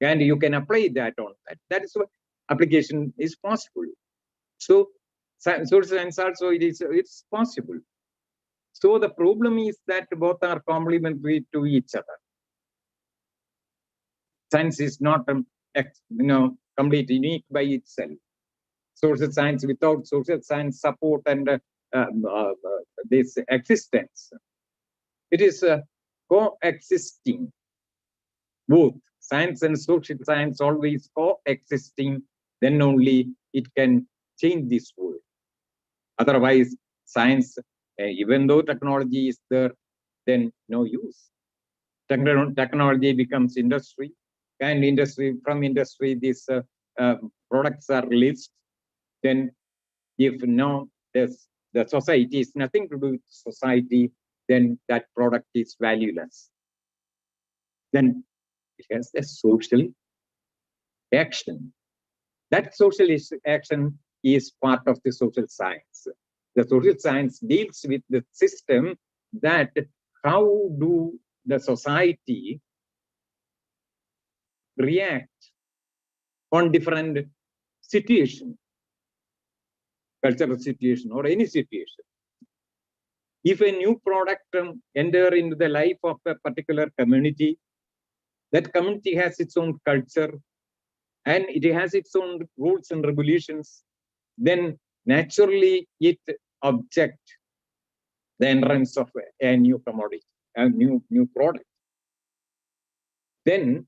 and you can apply that on that. That is what application is possible. So social science also it's possible. So the problem is that both are complementary to each other. Science is not completely unique by itself. Social science without social science support and this existence, it is coexisting. Both science and social science always coexisting, then only it can change this world. Otherwise, science, even though technology is there, then no use. Technology becomes industry, and from industry, these products are released. Then if the society is nothing to do with society, then that product is valueless. Then it has a social action. That social action is part of the social science. The social science deals with the system, that how do the society react on different situations, cultural situation or any situation. If a new product enter into the life of a particular community, that community has its own culture and it has its own rules and regulations, then naturally it object the entrance of a new commodity, a new product. Then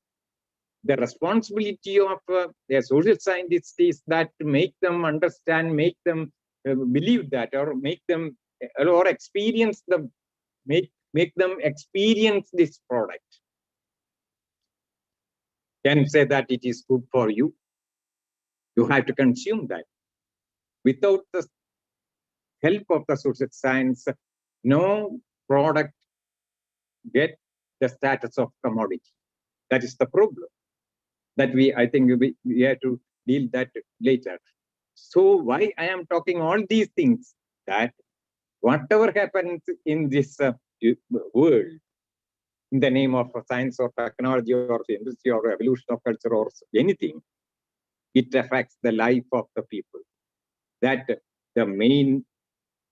the responsibility of a social scientist is that to make them understand, make them believe that, or make them or experience the make them experience this product and say that it is good for you. You have to consume that. Without the help of the social science, no product get the status of commodity. That is the problem that I think we have to deal that later. So why I am talking all these things, that whatever happens in this world, in the name of science or technology or industry or evolution of culture or anything, it affects the life of the people. That the main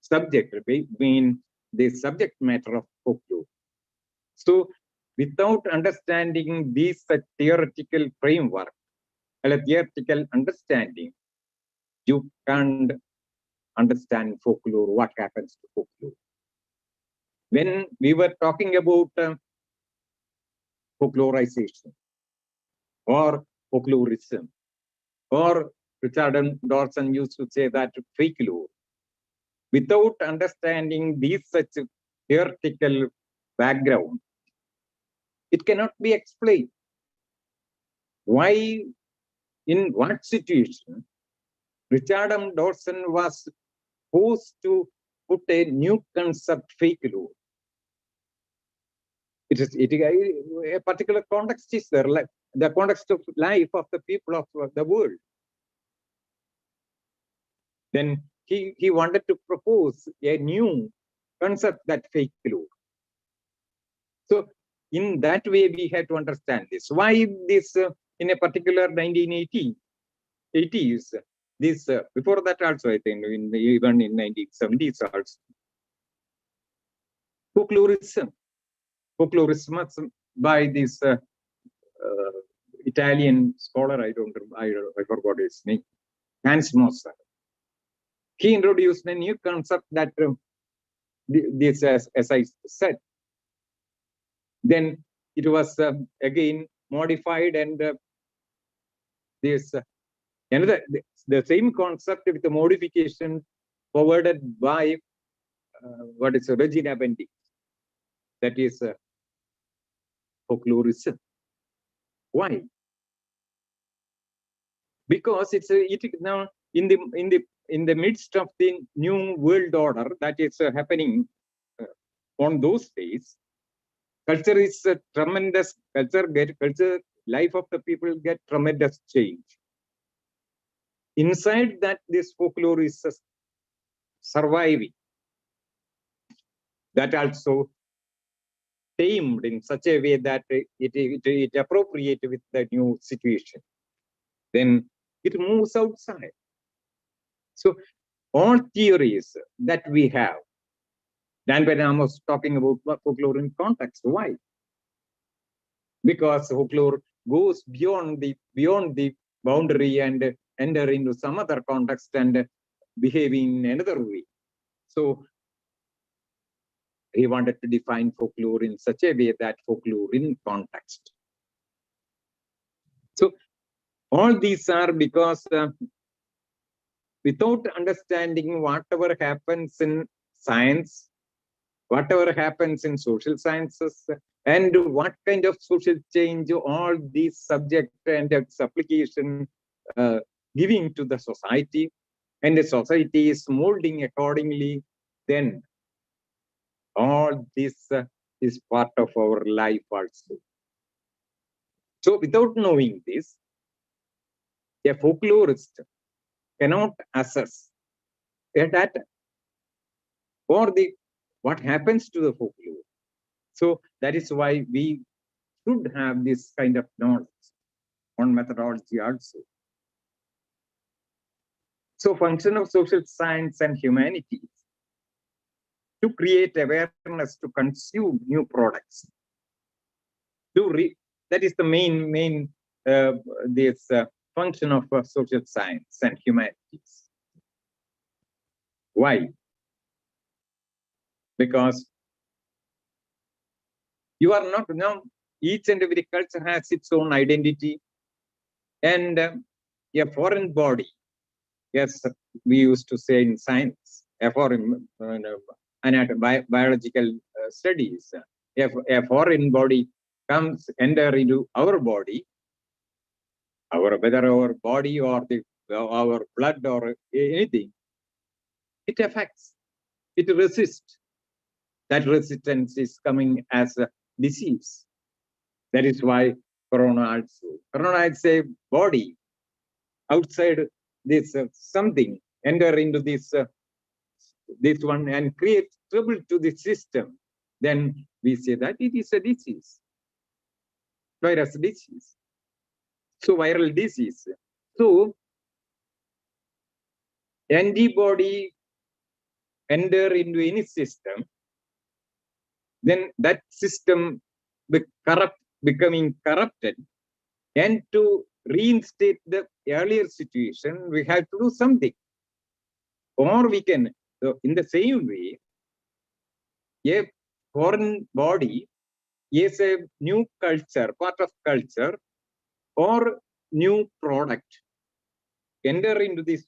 subject, the subject matter of folklore. So without understanding this theoretical framework, a theoretical understanding, you can't understand folklore, what happens to folklore. When we were talking about folklorization or folklorism, or Richard Dawson used to say that fake lore, without understanding these such theoretical background, it cannot be explained. Why, in what situation, Richard M. Dawson was forced to put a new concept, fake lore. A particular context is there, like the context of life of the people of the world. Then he wanted to propose a new concept, that fake lore. So in that way, we have to understand this. Why this in a particular 1980s, this before that also, I think, even in 1970s also, folklorism by this Italian scholar, I forgot his name, Hans Moser. He introduced a new concept that this, as I said, then it was again modified, and this another the same concept with the modification forwarded by what is Regina Bendix, that is folklorism. Why? Because it now in the midst of the new world order that is happening on those days. Culture is a tremendous culture. Life of the people get tremendous change. Inside that, this folklore is surviving. That also tamed in such a way that it appropriate with the new situation. Then it moves outside. So all theories that we have, Dan Benham was talking about folklore in context. Why? Because folklore goes beyond the boundary and enter into some other context and behave in another way. So he wanted to define folklore in such a way that folklore in context. So all these are because without understanding whatever happens in science, whatever happens in social sciences, and what kind of social change all these subject and its application giving to the society, and the society is molding accordingly, then all this is part of our life also. So without knowing this, a folklorist cannot assess a data or what happens to the folklore. So that is why we should have this kind of knowledge on methodology also. So function of social science and humanities to create awareness to consume new products. That is the main this function of social science and humanities. Why? Because you are not now. Each and every culture has its own identity, and a foreign body. Yes, we used to say in science, a foreign biological studies. If a foreign body enter into our body, whether our body or our blood or anything, it affects, it resists. That resistance is coming as a disease. That is why corona is a body outside this something enter into this one and create trouble to the system. Then we say that it is a disease, virus disease. So viral disease. So antibody enter into any system, then that system becoming corrupted, and to reinstate the earlier situation, we have to do something. Or we can, so in the same way, a foreign body is a new culture, part of culture, or new product enter into this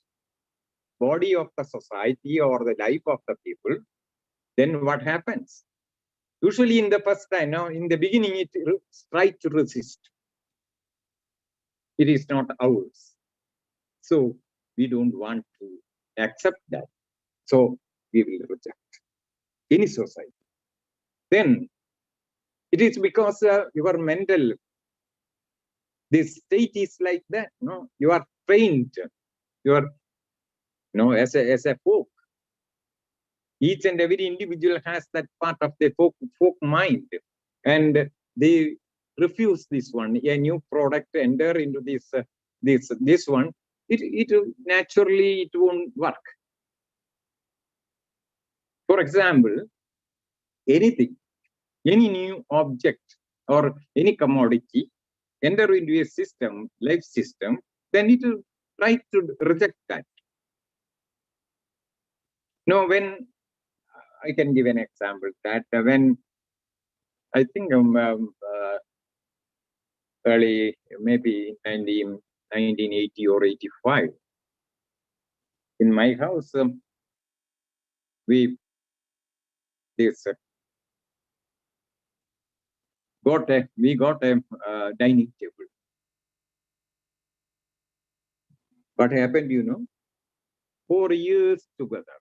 body of the society or the life of the people. Then what happens? Usually in the first time, now in the beginning, it tries to resist. It is not ours. So we don't want to accept that. So we will reject any society. Then it is because your mental, this state is like that. No, you are trained. You are, as a folk. Each and every individual has that part of the folk mind, and they refuse this one. A new product enter into this one. It naturally it won't work. For example, anything, any new object or any commodity enter into a system, life system, then it will try to reject that. No, when I can give an example that when I think early, maybe 1980 or 85, in my house, we got a dining table. What happened, 4 years together,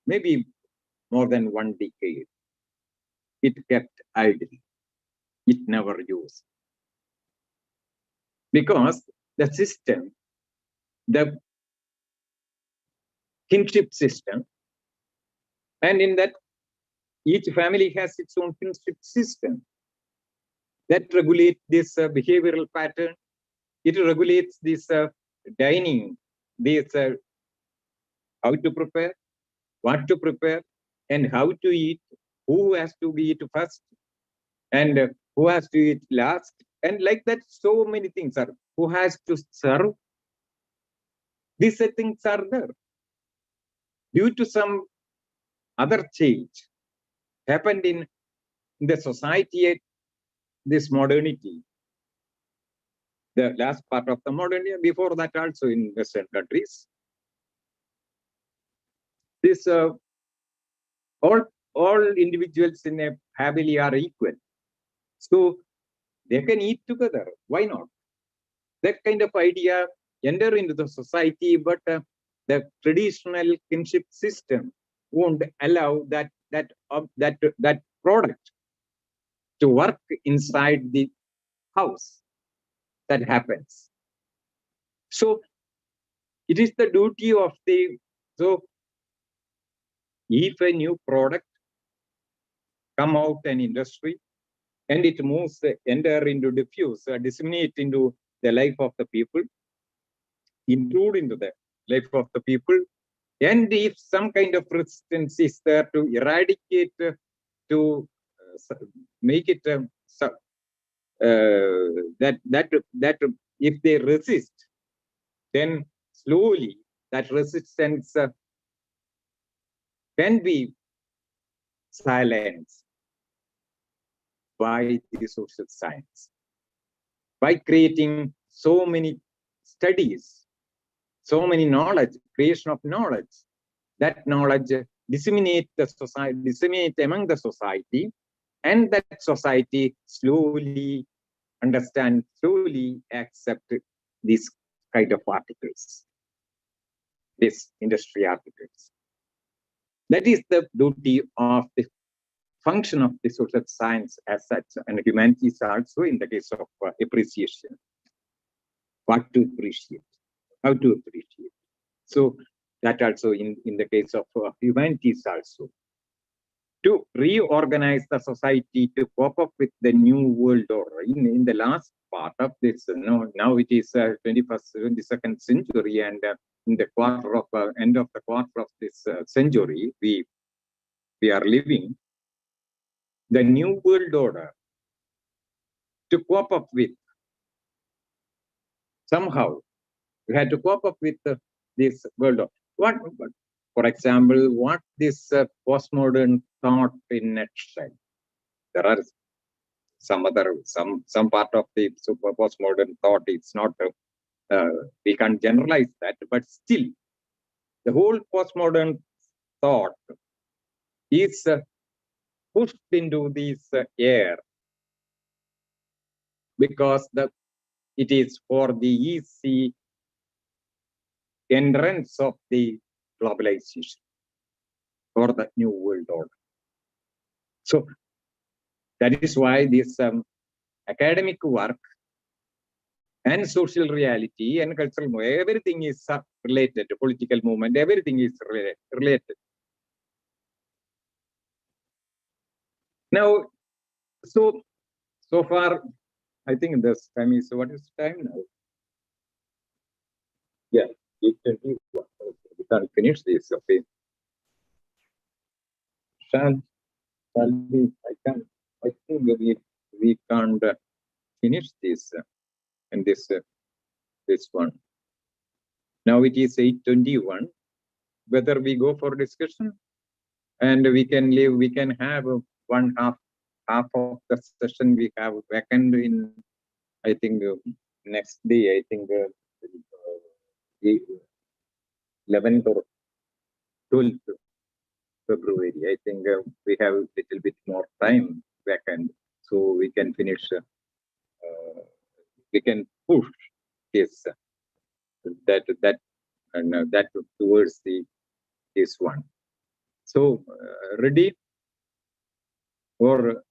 maybe more than 1 decade, it kept idle. It never used. Because the system, the kinship system, and in that each family has its own kinship system that regulates this behavioral pattern. It regulates this dining, this how to prepare, what to prepare, and how to eat, who has to eat first, and who has to eat last, and like that, so many things are. Who has to serve? These things are there. Due to some other change happened in the society, this modernity, the last part of the modernity, before that also in Western countries, this all individuals in a family are equal. So they can eat together. Why not? That kind of idea enter into the society, but the traditional kinship system won't allow that product to work inside the house. That happens. So it is the duty of so if a new product come out an industry and it moves, enter into diffuse, disseminate into the life of the people, intrude into the life of the people, and if some kind of resistance is there to eradicate, to make it that if they resist, then slowly that resistance can be silenced by the social science, by creating so many studies, so many knowledge, creation of knowledge. That knowledge disseminate among the society, and that society slowly understand, slowly accept these kind of articles, these industry articles. That is the duty of the function of the social science as such, and humanities also in the case of appreciation. What to appreciate, how to appreciate. So that also in the case of humanities also. To reorganize the society to cope up with the new world order. In the last part of this, now it is 22nd century, and in the end of the quarter of this century, we are living the new world order. To cope up with, somehow, we had to cope up with this world order. For example, what this postmodern thought in nutshell? There are some part of the super postmodern thought. It's not we can't generalize that, but still, the whole postmodern thought is pushed into this air because it is for the easy entrance of the globalization, for the new world order. So that is why this academic work and social reality and cultural movement, everything is related, political movement, everything is related. Now, so far, I think this time is, what is time now? Yeah, 8:21. We can't finish this, okay? Shall we? I think we can't finish this and this one. Now it is 8:21. Whether we go for discussion and we can have one half of the session we have vacant in, I think next day, I think 11th or 12th February. I think we have a little bit more time vacant, so we can finish. We can push this that towards this one. So ready or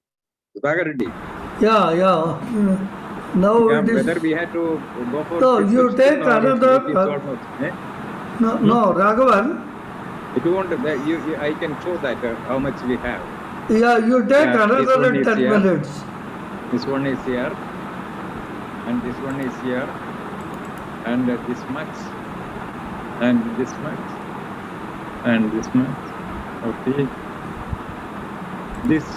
ready? Yeah. Now Yeah, it is. whether we had to go for No, this you question take or another. it is almost, No, Raghavan. If you want, I can show that how much we have. Yeah, you take Yeah, this one another is 10 here. minutes. This one is here, and this one is here, and this much, and this much, and this much. Okay, this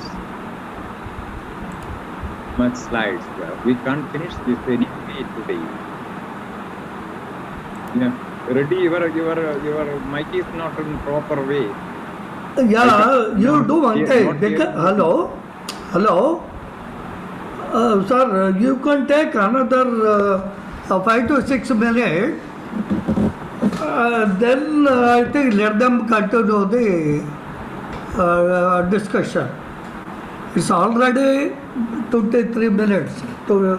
much slides. We can't finish this anyway today. Yeah, ready? Your mic is not in proper way. Yeah, you not do one here, thing. not here. Hello. Sir, you can take another 5 to 6 minutes. Then I think let them continue the discussion. It's already 23 minutes to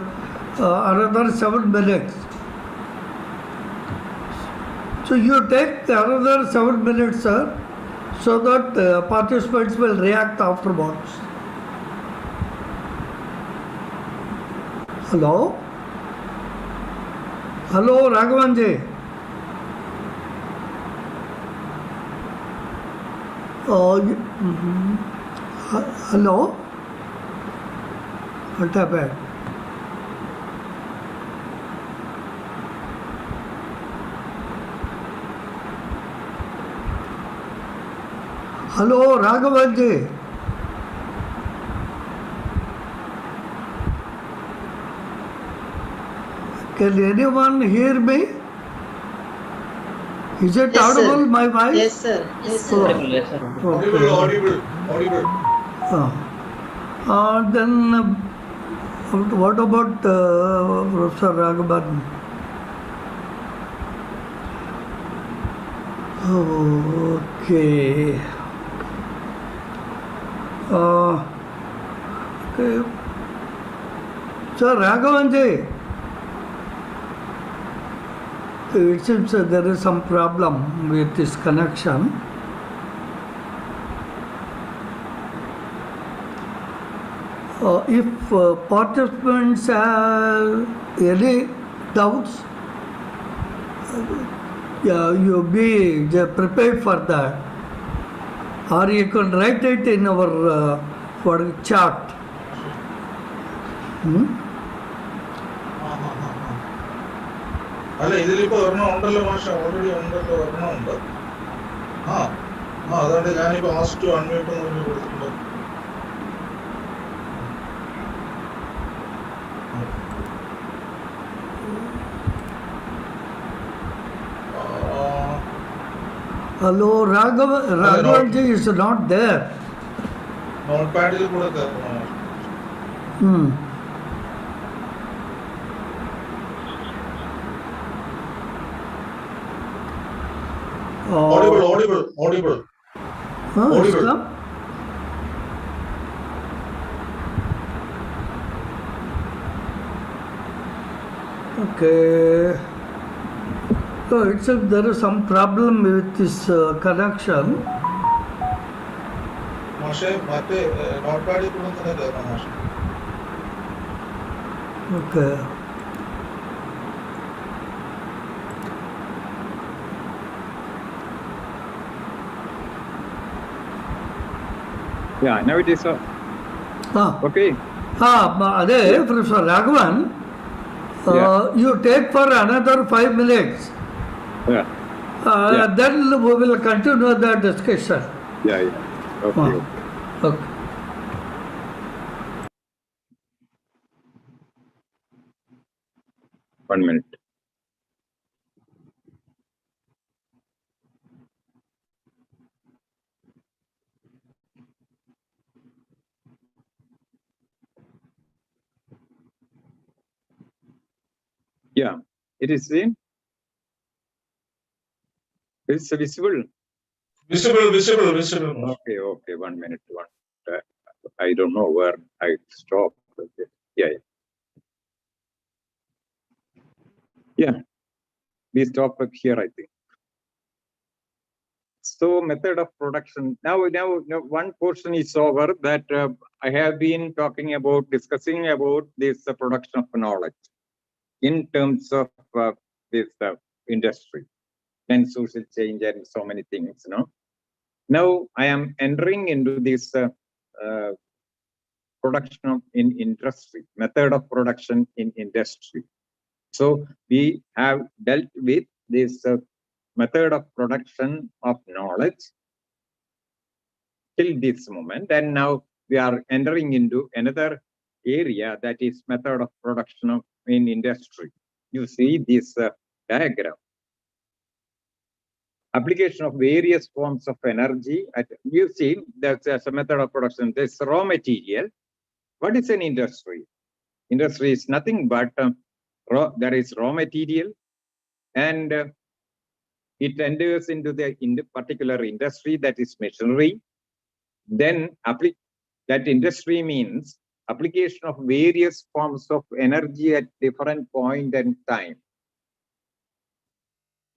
another 7 minutes. So you take another 7 minutes, sir, so that participants will react afterwards. Hello, Raghavan ji. Hello. What happened? Hello, Raghavan ji. Can anyone hear me? Is it Yes, sir. audible, my voice? Yes, sir. Yes, sir. Oh. Yes, sir. Audible, audible, audible. Then what about Professor Raghavan? Okay. Okay. Sir Raghavanji, it seems there is some problem with this connection. If participants have any doubts, you be prepared for that, or you can write it in our chart. അല്ല ഇതിലിപ്പോ ഒരെണ്ണം ഉണ്ടല്ലോ മാഷ, already ഉണ്ടല്ലോ, ഒരെണ്ണം ഉണ്ട്. അതുകൊണ്ട് ഞാനിപ്പോ ആസ്റ്റ് അൺമ്യൂട്ട് എന്ന് പറഞ്ഞ് കൊടുത്തിട്ടുണ്ട്. Hello, Raghavanji is not there. Note പാഡിൽ കൂടെ കയറണം. Audible, audible, audible. Audible. Islam? Okay. So itself there is some problem with this connection. മാഷെ മറ്റേ നോട്ട് പാഡിൽ കൂടെ തന്നെ കയറണം മാഷെ. Okay. Yeah, now it is okay. Professor Raghavan, you take for another 5 minutes. Yeah. Then we will continue the discussion. Yeah. Okay. Okay. One minute. Yeah, it is seen. It's visible. Visible. Okay. 1 minute. I don't know where I stopped. Okay. Yeah. We stop up here, I think. So, method of production. Now one portion is over that I have been discussing about this production of knowledge in terms of this industry and social change and so many things. Now I am entering into this production in industry, method of production in industry. So we have dealt with this method of production of knowledge till this moment, and now we are entering into another area, that is method of production in industry. You see this diagram. Application of various forms of energy. You see that's a method of production. This raw material. What is an industry? Industry is nothing but there is raw material, and it enters into the particular industry, that is machinery. Then that industry means application of various forms of energy at different point and time.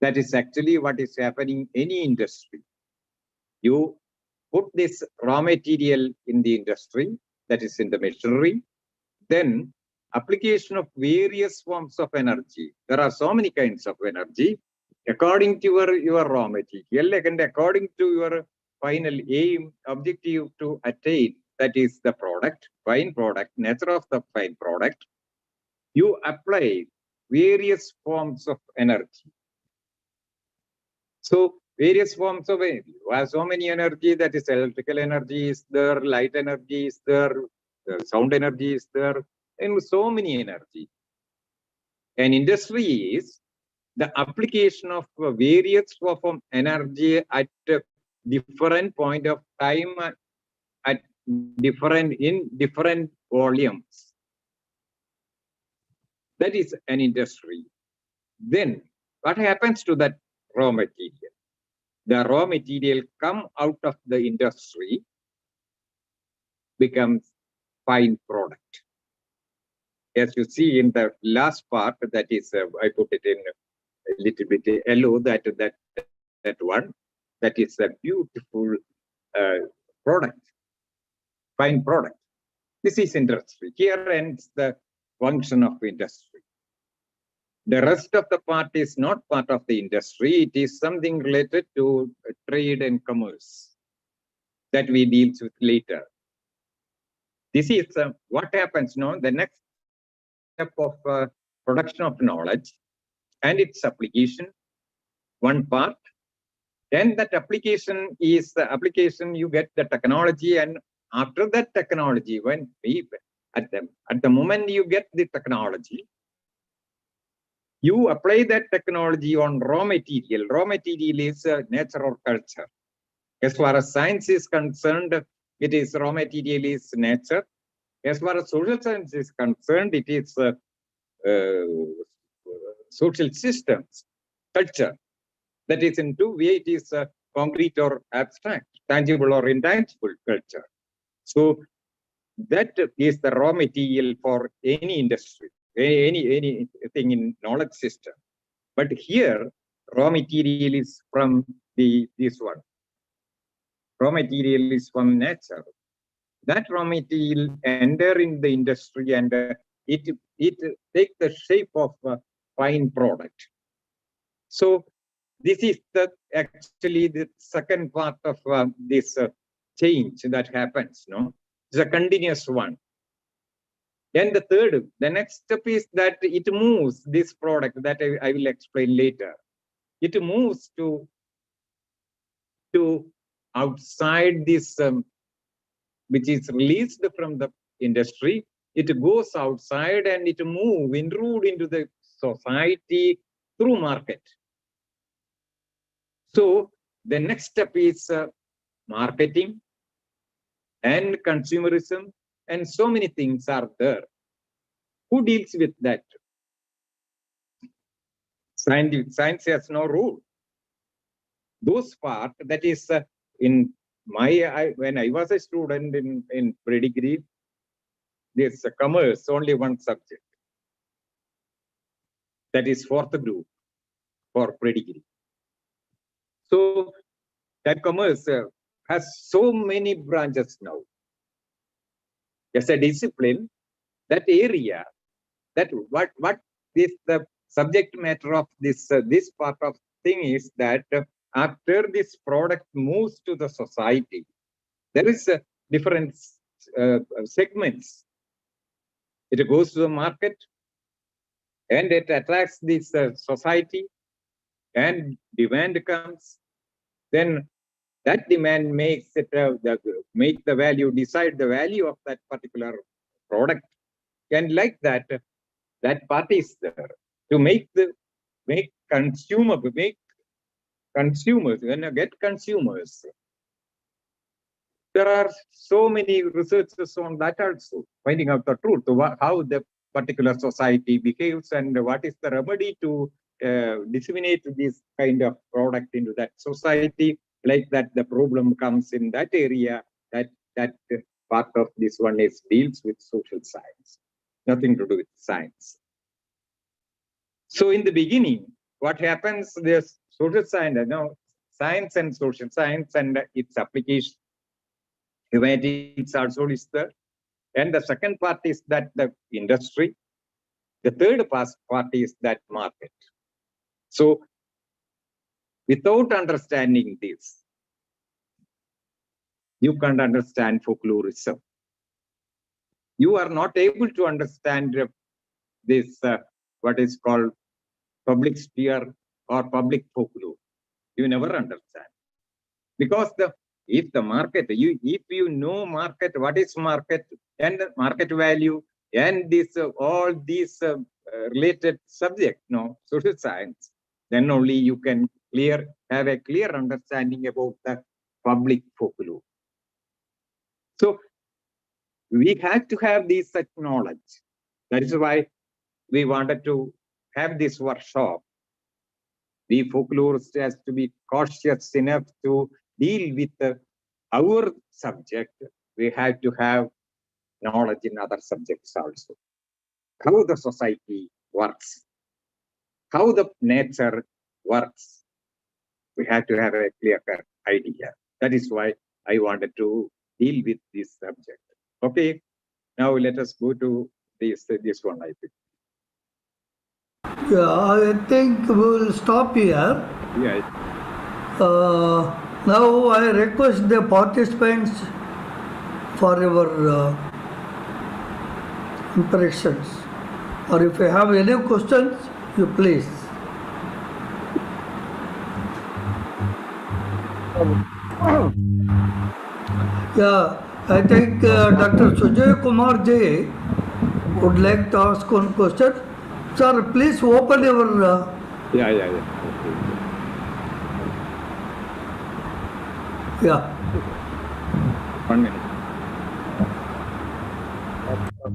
That is actually what is happening in any industry. You put this raw material in the industry, that is in the machinery, then application of various forms of energy. There are so many kinds of energy according to your raw material and according to your final aim, objective to attain, that is the product, fine product, nature of the fine product. You apply various forms of energy. So various forms of energy. You have so many energy, that is electrical energy is there, light energy is there, sound energy is there, and so many energy. An industry is the application of various form of energy at different point of time at different volumes. That is an industry. Then what happens to that raw material? The raw material come out of the industry becomes fine product. As you see in the last part, that is, I put it in a little bit yellow, that one, that is a beautiful product, fine product. This is industry. Here ends the function of industry. The rest of the part is not part of the industry. It is something related to trade and commerce that we deal with later. This is what happens now. The next step of production of knowledge and its application, one part. Then that application is the application, you get the technology, and after that technology, when we at the moment you get the technology, you apply that technology on raw material. Raw material is nature or culture. As far as science is concerned, it is raw material is nature. As far as social science is concerned, it is social systems, culture. That is in two ways, it is concrete or abstract, tangible or intangible culture. So that is the raw material for any industry, anything in knowledge system. But here, raw material is from this one. Raw material is from nature. That raw material enter in the industry, and it takes the shape of a fine product. So this is actually the second part of this change that happens. No, it's a continuous one. Then the third, the next step is that it moves this product that I will explain later. It moves to outside this, which is released from the industry. It goes outside and it moves, intrude into the society through market. So the next step is marketing and consumerism, and so many things are there. Who deals with that? Science has no rule. Those part, that is in my, when I was a student in pre-degree, this commerce, only one subject. That is fourth group for pre-degree. So that commerce has so many branches now. As a discipline, that area, that what is the subject matter of this this part of thing is that after this product moves to the society, there is different segments. It goes to the market and it attracts this society, and demand comes. Then that demand makes it make the value, decide the value of that particular product, and like that, that part is there to make consumers, when you get consumers. There are so many researches on that also, finding out the truth, how the particular society behaves and what is the remedy to disseminate this kind of product into that society. Like that, the problem comes in that area, that part of this one is deals with social science, nothing to do with science. So in the beginning, what happens, there's social science, science and social science and its application. Humanities also is there. And the second part is that the industry. The third part is that market. So without understanding this, you can't understand folklorism. You are not able to understand this, what is called public sphere or public folklore. You never understand. Because if the market, if you know market, what is market and market value, and this all these related subject, social science, Then only you can have a clear understanding about the public folklore. So we have to have this such knowledge. That is why we wanted to have this workshop. We folklorists has to be cautious enough to deal with our subject. We have to have knowledge in other subjects also. How the society works, how the nature works. We have to have a clear-cut idea. That is why I wanted to deal with this subject. Okay, now let us go to this one, I think. Yeah, I think we will stop here. Yeah. Now I request the participants for your impressions, or if you have any questions, you please. Yeah, I think Dr. Sujay Kumar J would like to ask one question. Sir, please open your. Yeah. Yeah. 1 minute.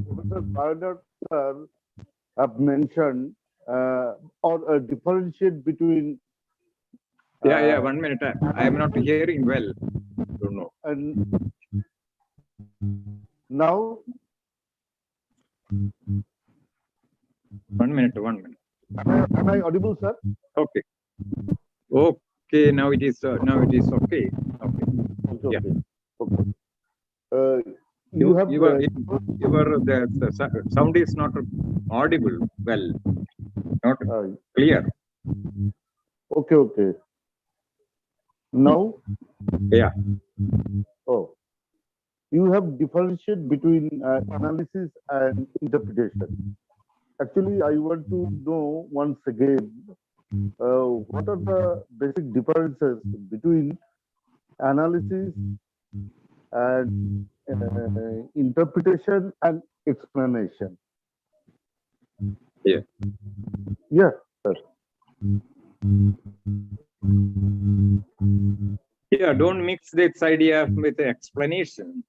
Professor Bernard sir have mentioned or differentiate between. Yeah, 1 minute. I am not hearing well. Don't know. And now. 1 minute. Am I audible, sir? Okay. Okay. Now it is. Okay. Okay. Yeah. Okay. The sound is not audible well, not clear. Okay. Now. Yeah. Oh. You have differentiated between analysis and interpretation. Actually, I want to know once again what are the basic differences between analysis and interpretation and explanation. Yeah. Yeah, sir. Yeah, don't mix this idea with explanation,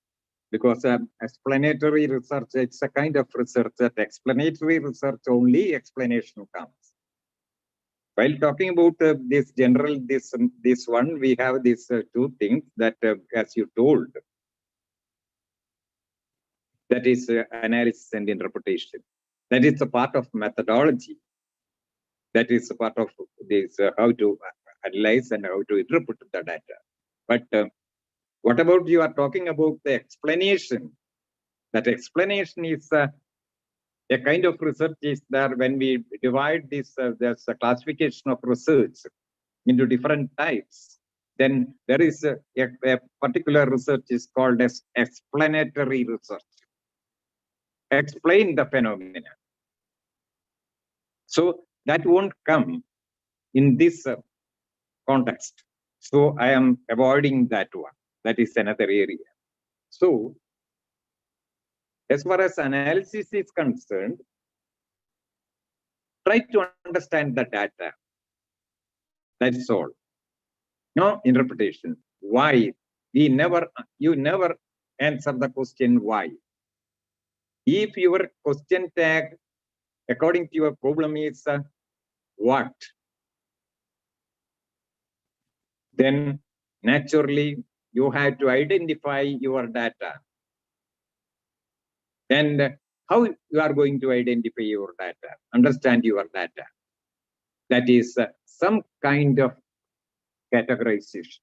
because explanatory research, it's a kind of research that explanatory research only explanation comes. While talking about this one, we have these two things that, as you told, that is analysis and interpretation. That is a part of methodology. That is a part of this how to analyze and how to interpret the data. But what about you are talking about the explanation? That explanation is a kind of research is there when we divide this, there's a classification of research into different types. Then there is a particular research is called as explanatory research. Explain the phenomena. So that won't come in this context. So I am avoiding that one. That is another area. So as far as analysis is concerned, try to understand the data. That's all. No interpretation. Why? You never answer the question why. If your question tag according to your problem is what, then naturally you have to identify your data. And how you are going to identify your data, understand your data? That is some kind of categorization.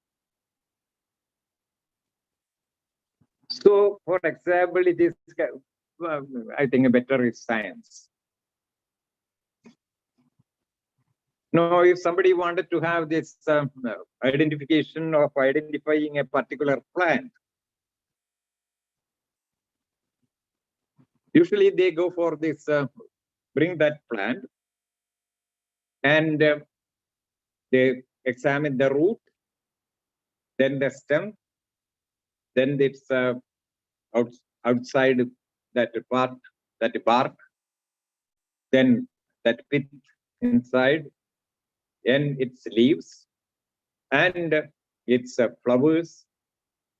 So, for example, it is, I think better is science. No, if somebody wanted to have this identification of identifying a particular plant, usually they go for this, bring that plant, and they examine the root, then the stem, then it's outside that part, that bark, then that pith inside, and its leaves and its flowers,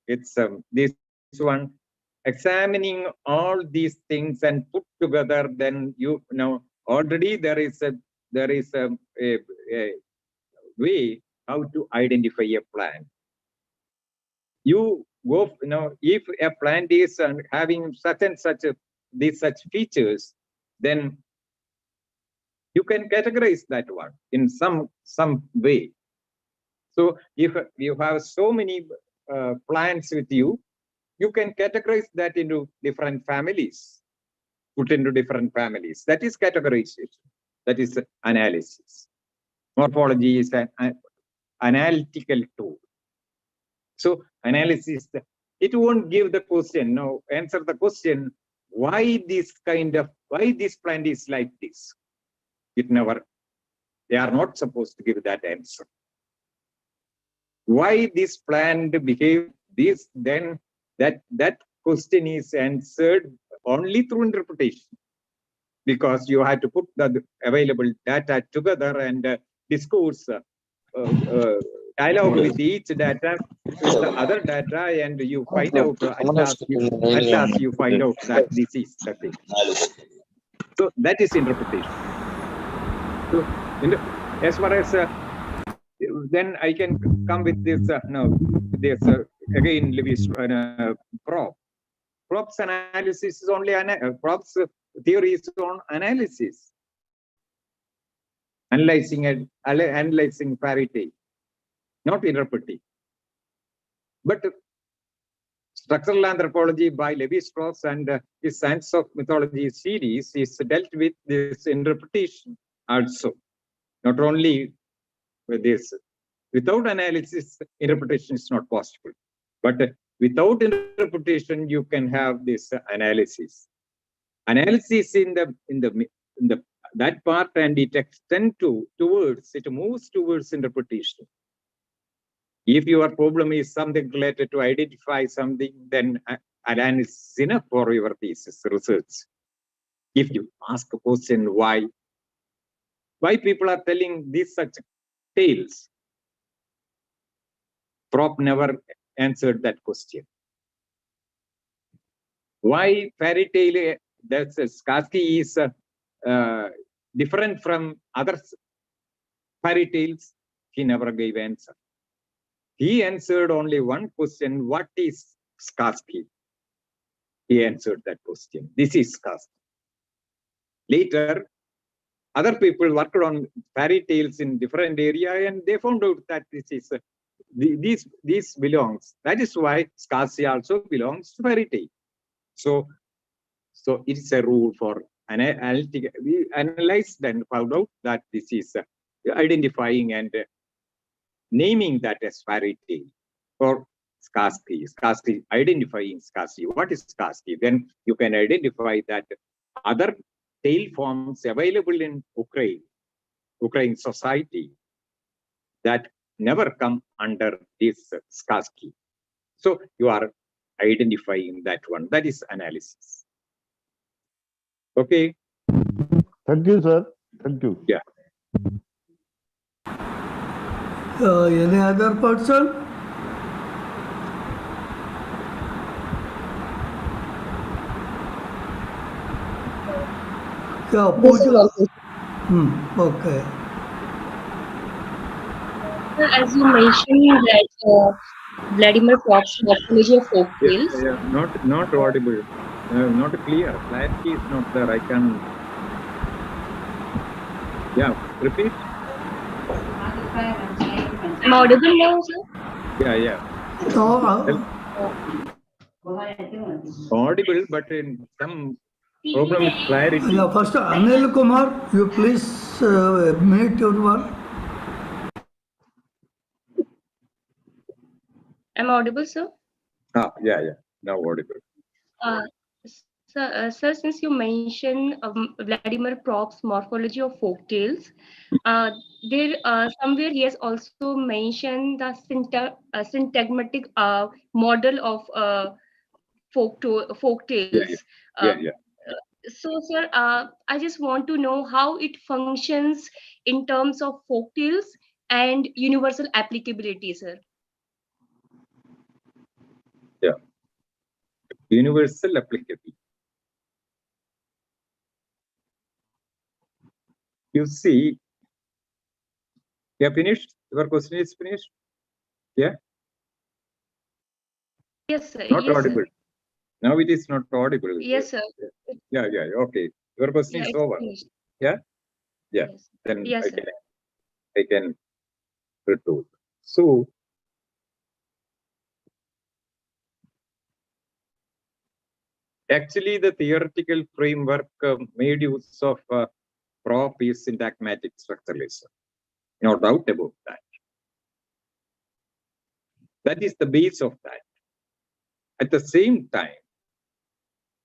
its this one, examining all these things and put together, then you know already there is a way how to identify a plant. You go, if a plant is having such and such these such features, then you can categorize that one in some way. So if you have so many plants with you, you can categorize that into different families, put into different families. That is categorization. That is analysis. Morphology is an analytical tool. So analysis, it won't give the question, no, answer the question, why this plant is like this? It never, they are not supposed to give that answer. Why this plant behave this, then that question is answered only through interpretation, because you have to put the available data together and discourse dialogue with each data with the other data, and you find out at last you find out that this is the thing. So that is interpretation. So as far as then I can come with this again Lewis prop. Prop's analysis is only prop's theory is on analysis, analyzing fairy tale, not interpreting. But structural anthropology by Levi-Strauss and his Science of Mythology series is dealt with this interpretation also. Not only with this, without analysis, interpretation is not possible. But without interpretation, you can have this analysis. Analysis in the that part, and it extends it moves towards interpretation. If your problem is something related to identify something, then analysis is enough for your thesis research. If you ask a question, why people are telling these such tales, Prop never answered that question. Why fairy tale, that's Skarsky is different from other fairy tales? He never gave answer. He answered only one question: what is Skarsky? He answered that question. This is Skarsky. Later, other people worked on fairy tales in different area, and they found out that this is this belongs. That is why Skarsky also belongs to fairy tale. So it is a rule for analytic. We analyzed and found out that this is identifying and naming that as fairy tale for Skarsky. Skarsky, identifying Skarsky. What is Skarsky? Then you can identify that other tale forms available in Ukraine society that never come under this Skarsky. So you are identifying that one. That is analysis. Okay. Thank you, sir. Thank you. Yeah. Any other person? Yeah, Pooja. Okay. As you mentioned that Vladimir Prop's morphology of folk tales. Yeah, not audible. Not clear. Clarity is not there. I can. Yeah, repeat. Am I audible now, sir? Yeah. So, Audible, but in some problem with clarity. yeah, first, Anil Kumar, you please mute your one. Am I audible, sir? Yeah. Now audible. Sir, since you mentioned Vladimir Prop's morphology of folk tales, there somewhere he has also mentioned the syntagmatic model of folk tales. Yeah. So, sir, I just want to know how it functions in terms of folk tales and universal applicability, sir. Yeah. Universal applicability. You see, you have finished? Your question is finished? Yeah? Yes, sir. Not Yes, audible. sir. Now it is not audible. Yes, sir. Yeah, okay. Your question Yeah, is it's over. finished. Yeah? Yeah. Yes. Then Yes, sir. I can retort. So, actually, the theoretical framework made use of prop is syntagmatic structuralism. No doubt about that. That is the base of that. At the same time,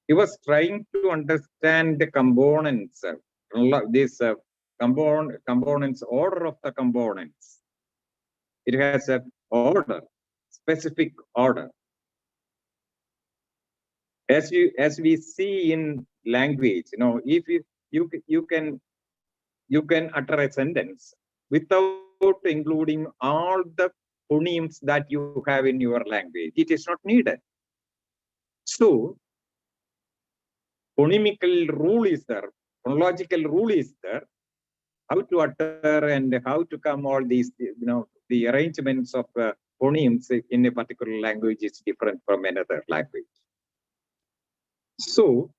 he was trying to understand the components, this components, order of the components. It has an order, specific order. As we see in language, if you can utter a sentence without including all the phonemes that you have in your language. It is not needed. So, phonemical rule is there, phonological rule is there, how to utter and how to come all these, the arrangements of phonemes in a particular language is different from another language. So,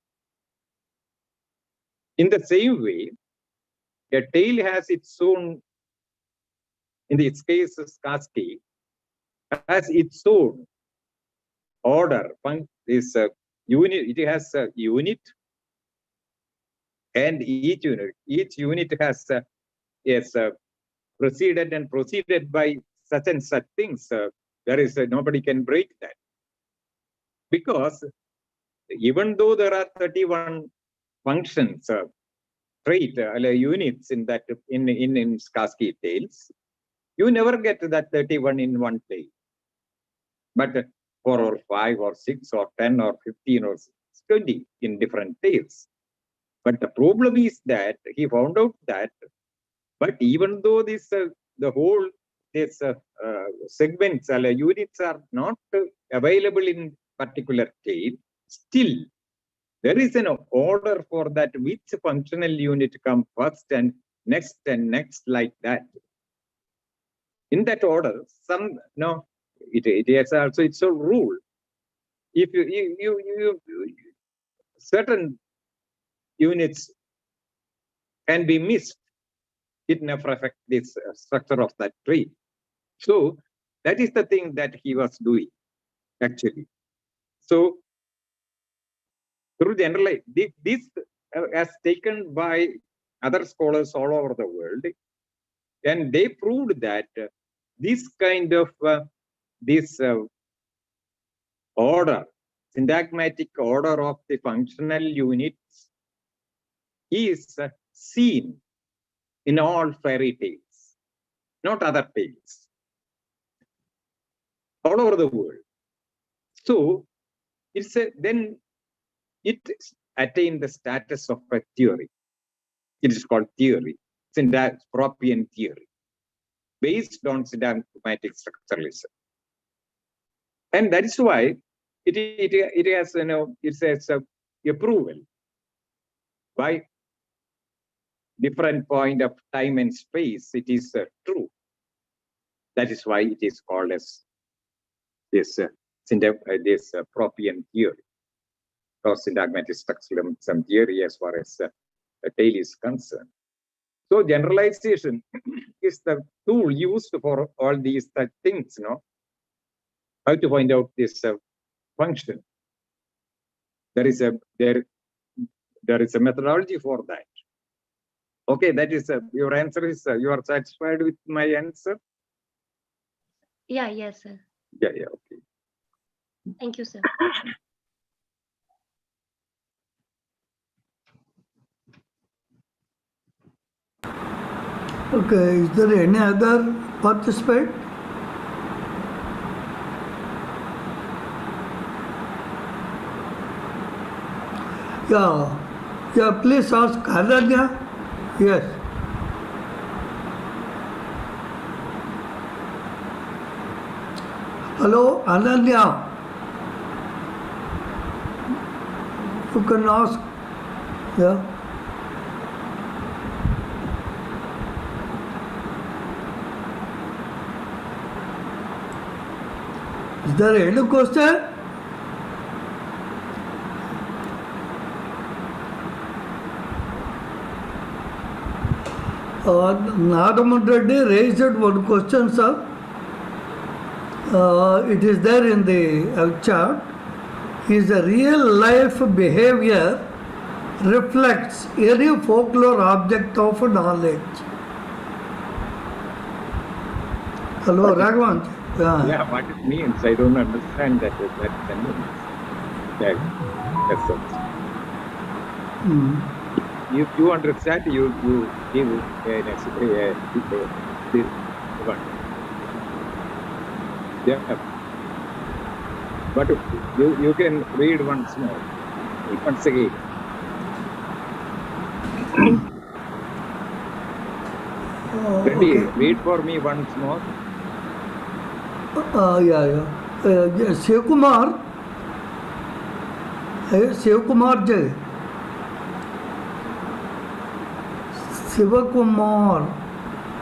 in the same way, a tale has its own, in this case, Skaski, has its own order. Is unit. It has a unit, and each unit has preceded and proceeded by such and such things. There is nobody can break that, because even though there are 31 functions, units in that in Skaski tales, you never get that 31 in one tale. But 4 or 5 or 6 or 10 or 15 or 20 in different tales. But the problem is that he found out that, but even though this the whole this segments units are not available in particular tale, still there is an order for that which functional unit come first and next like that. In that order, it has also its own rule. If you certain units can be missed, it never affects this structure of that tree. So that is the thing that he was doing, actually. So through generally, this as taken by other scholars all over the world, and they proved that this kind of order, syntagmatic order of the functional units is seen in all fairy tales, not other tales, all over the world. So then it attained the status of a theory. It is called theory, Syntax-Propian theory, based on syntagmatic structuralism. And that is why it has, it says approval by different point of time and space. It is true. That is why it is called as this Propian theory, or syntagmatic structuralism theory as far as a tale is concerned. So generalization is the tool used for all these things, how to find out this function. There is a methodology for that. Okay, that is your answer is you are satisfied with my answer? Yeah, yes, sir. Yeah, okay. Thank you, sir. Okay, is there any other participant? Yeah, Yeah, please ask Ananya. Yes. Hello, Ananya. You can ask. Yeah. Is there any question? Nadaman Reddy raised one question, sir. It is there in the chart. Is the real life behavior reflects any folklore object of knowledge? Hello, Raghavan. Yeah, what it means, I don't understand that sentence. Yeah, that's it. You understand, you give an explanation. Yeah. But you can read once more. Once again. Ready? Okay. Read for me once more. Yeah. Shivakumar. Shivakumar Jay. Shivakumar.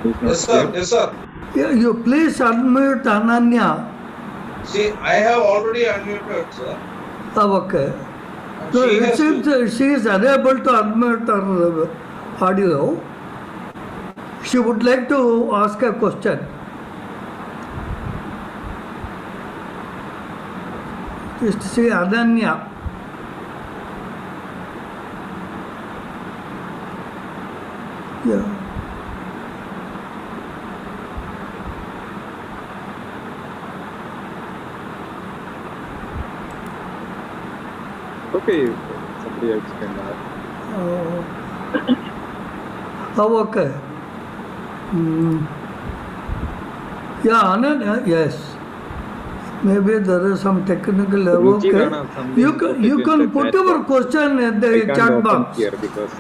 He's not Yes, sir. here. Yes, sir. Yeah, you please unmute Ananya. See, I have already unmuted, sir. Okay. And No, she it has to. seems she is unable to unmute her audio. She would like to ask a question. Just say Ananya. Yeah. Okay, somebody else can ask. Okay. Yeah, Ananya, yes. Maybe there is some technical error. Ruchi Okay. Rana, something You can in put the chat your box. question in I the can't chat open box. here because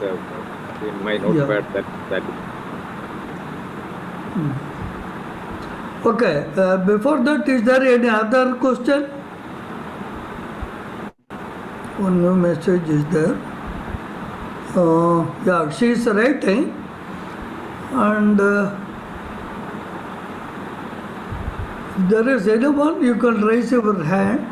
in my notepad that Okay. Before that, is there any other question? One new message is there. Yeah, she is writing, and if there is anyone, you can raise your hand.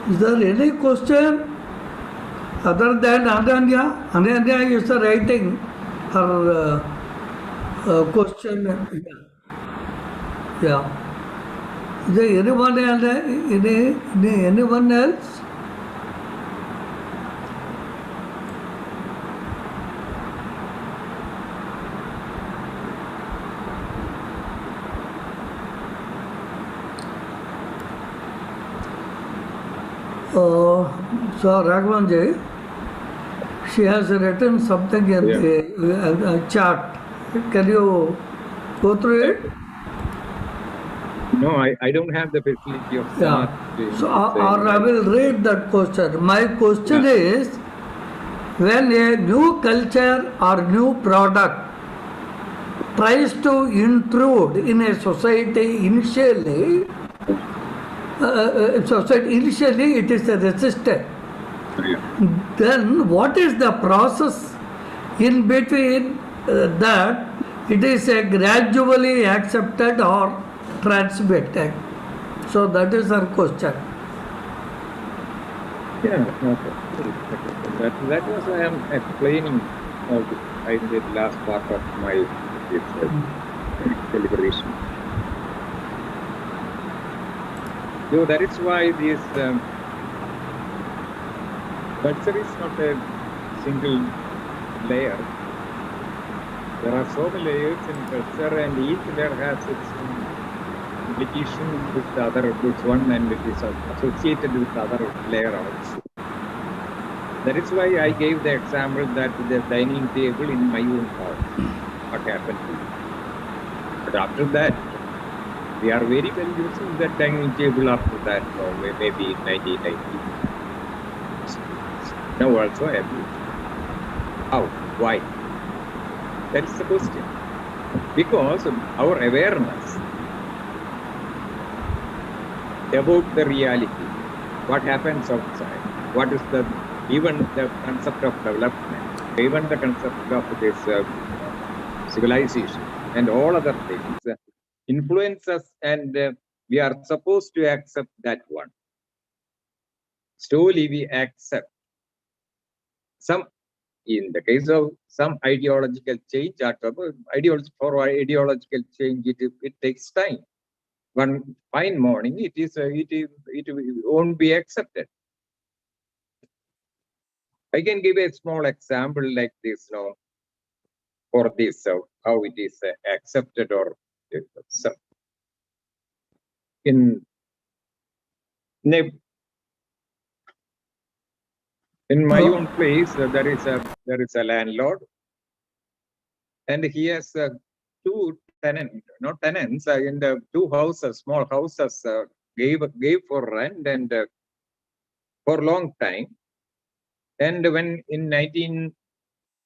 Is there any question other than Ananya? Ananya is writing her question. Yeah. Is there anyone else? So Raghavanji, she has written something in the chart. Can you go through it? no, I don't have the facility of Yeah. So or I will read that question. My question is, when a new culture or new product tries to intrude in a society initially, it is resisted. Then what is the process in between that it is a gradually accepted or transmitted? So that is our question. Yeah, okay. That was I am explaining all this in the last part of my deliberation. So that is why this culture is not a single layer. There are so many layers in culture, and each layer has its own implication with the other, this one, and it is associated with the other layer also. That is why I gave the example that the dining table in my own house, what happened to it. But after that, we are very well using that dining table after that, maybe in 1990. Now also I am using. How? Why? That is the question. Because our awareness about the reality, what happens outside, what is the, even the concept of development, even the concept of this civilization and all other things influence us, and we are supposed to accept that one. Slowly we accept some, in the case of some ideological change, for ideological change, it takes time. One fine morning, it won't be accepted. I can give a small example like this, for this, how it is accepted or so. In my own place, there is a landlord, and he has two tenants, not tenants, in the two houses, small houses, gave for rent, and for a long time. And when in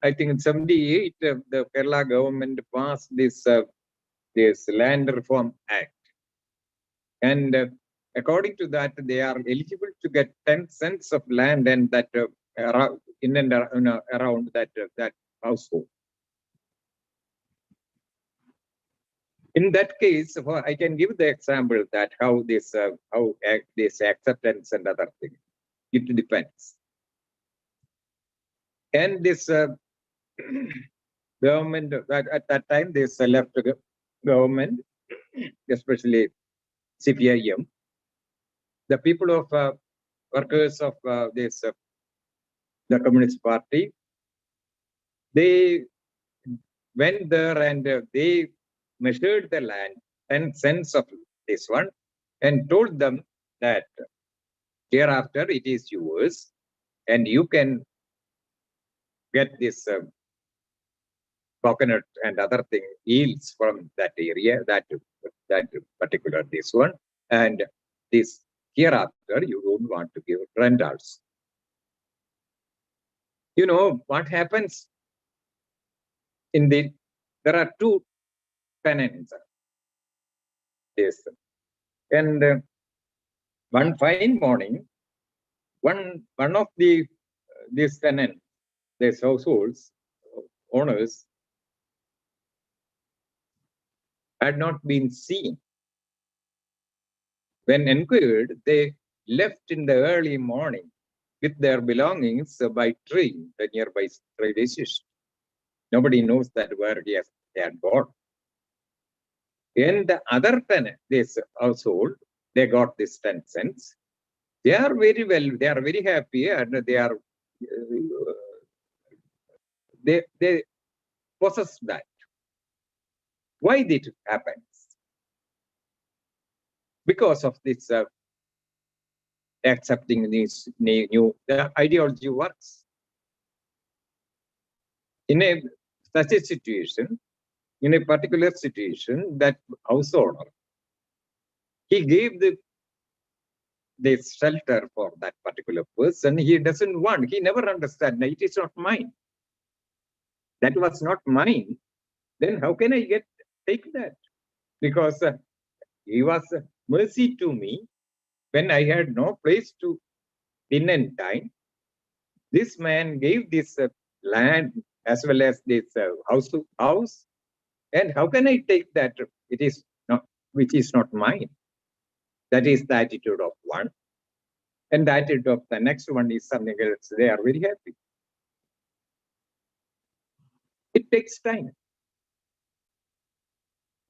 78, the Kerala government passed this Land Reform Act, and according to that, they are eligible to get 10 cents of land, and that in and around that household. In that case, I can give the example that how this acceptance and other things, it depends. And this government at that time, this left government, especially CPIM, the people of workers of the Communist Party, they went there and they measured the land, 10 cents of this one, and told them that hereafter it is yours, and you can get this coconut and other thing yields from that area, that particular this one, and this hereafter you don't want to give rent also. You know what happens in there are two tenants. Yes, and one fine morning, one of these tenants, these households owners, had not been seen. When inquired, they left in the early morning with their belongings by train, the nearby railway station. Nobody knows that where they had gone. And the other tenant, this household, they got this 10 cents. They are very well, they are very happy, and they are they possess that. Why did it happen? Because of this accepting this new the ideology works. In such a situation, in a particular situation, that house owner, he gave this shelter for that particular person. He doesn't want, he never understands, it is not mine. That was not mine. Then how can I take that? Because he was mercy to me when I had no place to in and dine. This man gave this land as well as this house. And how can I take that? It is not, which is not mine. That is the attitude of one. And the attitude of the next one is something else. They are very happy. It takes time.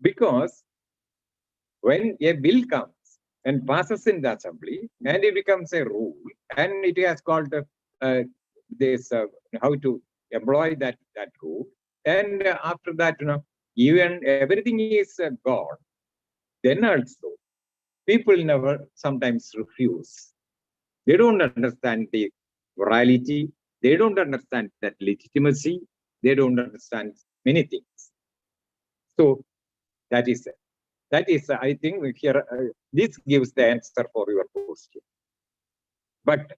Because when a bill comes, and passes in the assembly, and it becomes a rule, and it has called this how to employ that rule. And after that, even everything is God. Then also, people never sometimes refuse. They don't understand the morality. They don't understand that legitimacy. They don't understand many things. So that is I think here this gives the answer for your question. But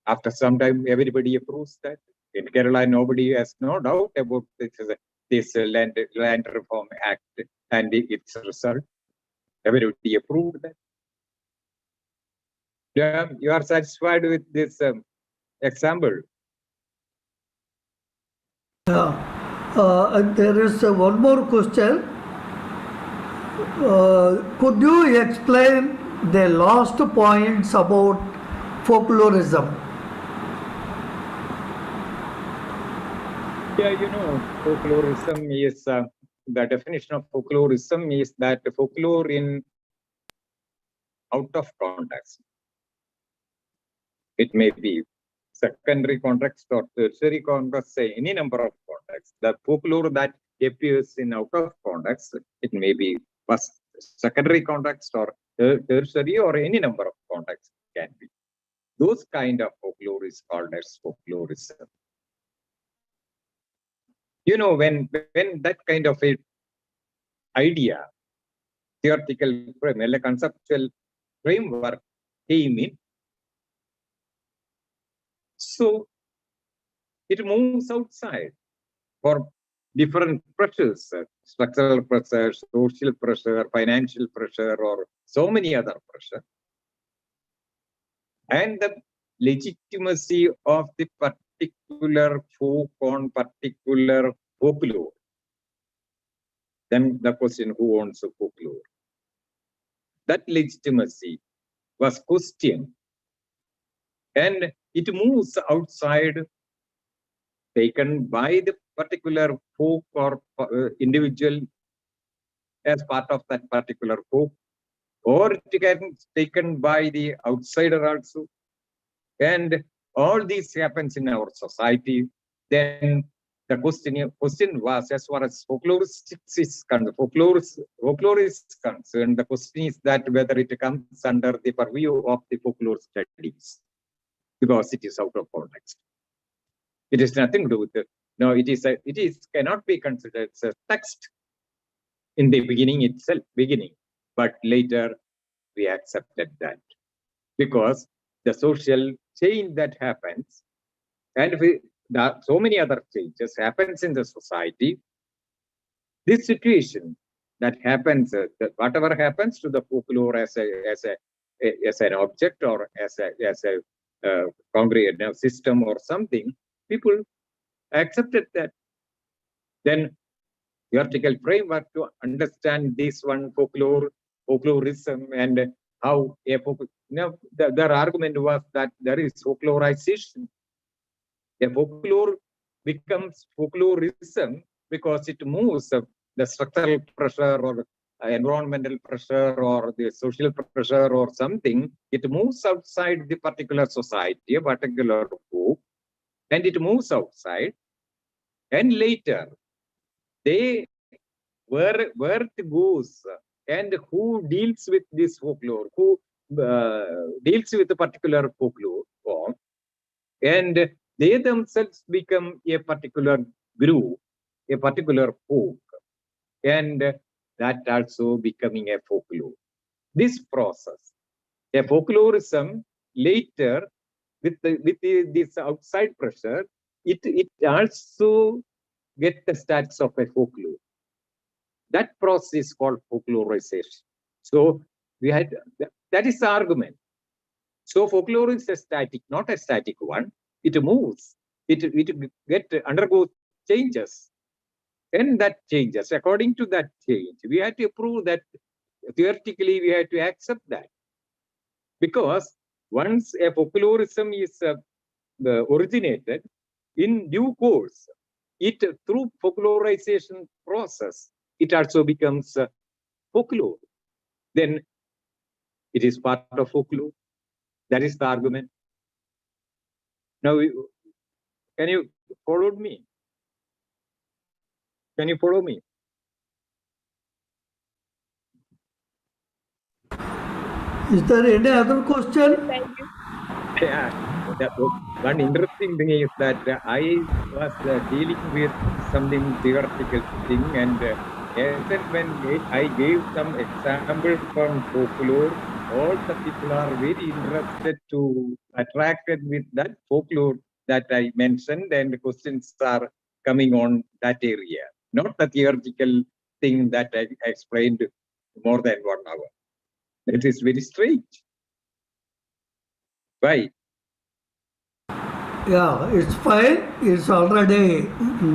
after some time, everybody approves that. In Kerala, nobody has no doubt about this land reform act and its result. Everybody approved that. Yeah, you are satisfied with this example? There is one more question. Could you explain the last points about folklorism? Yeah, folklorism is the definition of folklorism is that folklore in out of context. It may be secondary context or tertiary context, say any number of contexts. The folklore that appears in out of context, it may be first secondary context or tertiary or any number of contexts can be. Those kind of folklore is called as folklorism. When that kind of a idea, theoretical frame, a conceptual framework came in, so it moves outside for different pressures, structural pressure, social pressure, financial pressure, or so many other pressure. And the legitimacy of the particular folk on particular folklore. Then the question, who owns the folklore? That legitimacy was questioned. And it moves outside, taken by the particular folk or individual as part of that particular folk, or it can be taken by the outsider also. And all this happens in our society. Then the question was, as far as folkloristics is concerned, folklore is concerned, the question is that whether it comes under the purview of the folklore studies, because it is out of context. It has nothing to do with it. No, it cannot be considered as a text in the beginning itself, but later we accepted that because the social change that happens, and so many other changes happens in the society. This situation that happens, whatever happens to the folklore as an object or as a concrete system or something, people accepted that. Then theoretical framework to understand this one folklorism and how their argument was that there is folklorization. A folklore becomes folklorism because it moves the structural pressure or environmental pressure or the social pressure or something. It moves outside the particular society, a particular group, and it moves outside. And later, where it goes and who deals with this folklore, who deals with a particular folklore form, and they themselves become a particular group, a particular folk, and that also becoming a folklore. This process, a folklorism later with this outside pressure, it also get the status of a folklore. That process is called folklorization. So we had that is the argument. So folklore is a static, not a static one. It moves. It undergoes changes, and that changes. According to that change, we had to prove that theoretically we had to accept that, because once a folklorism is originated, in due course, it through folklorization process, it also becomes folklore. Then It is part of folklore. That is the argument. Now, can you follow me? Can you follow me? Is there any other question? Yeah. One interesting thing is that I was dealing with something theoretical thing, and when I gave some example from folklore, all the people are very interested to attracted with that folklore that I mentioned, and the questions are coming on that area, not the theoretical thing that I explained more than 1 hour. It is very strange. Why? Yeah, it's fine. It's already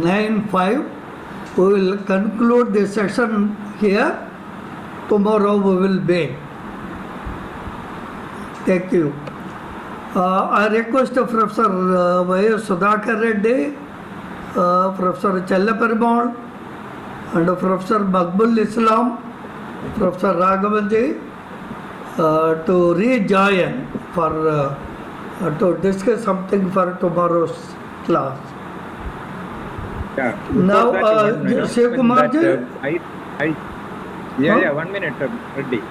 9:05. We will conclude the session here. Tomorrow we will meet. Thank you. I request Professor Y.S. Sudhakar Reddy, Professor Chellaperimal, and Professor Maqbul Islam, Professor Raghavanji to rejoin for to discuss something for tomorrow's class. Yeah. Now, Shiv Kumar ji? Yeah, Huh? 1 minute, ready.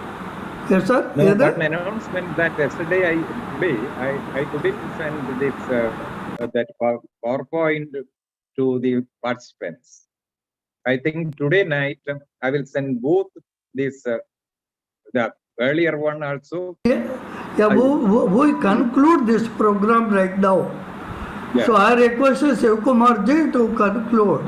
Yes, sir. No, Is there? one announcement that yesterday I couldn't send this that PowerPoint to the participants. I think today night I will send both this the earlier one also. Yeah, we conclude this program right now. Yeah. So I request Shiv Kumar ji to conclude.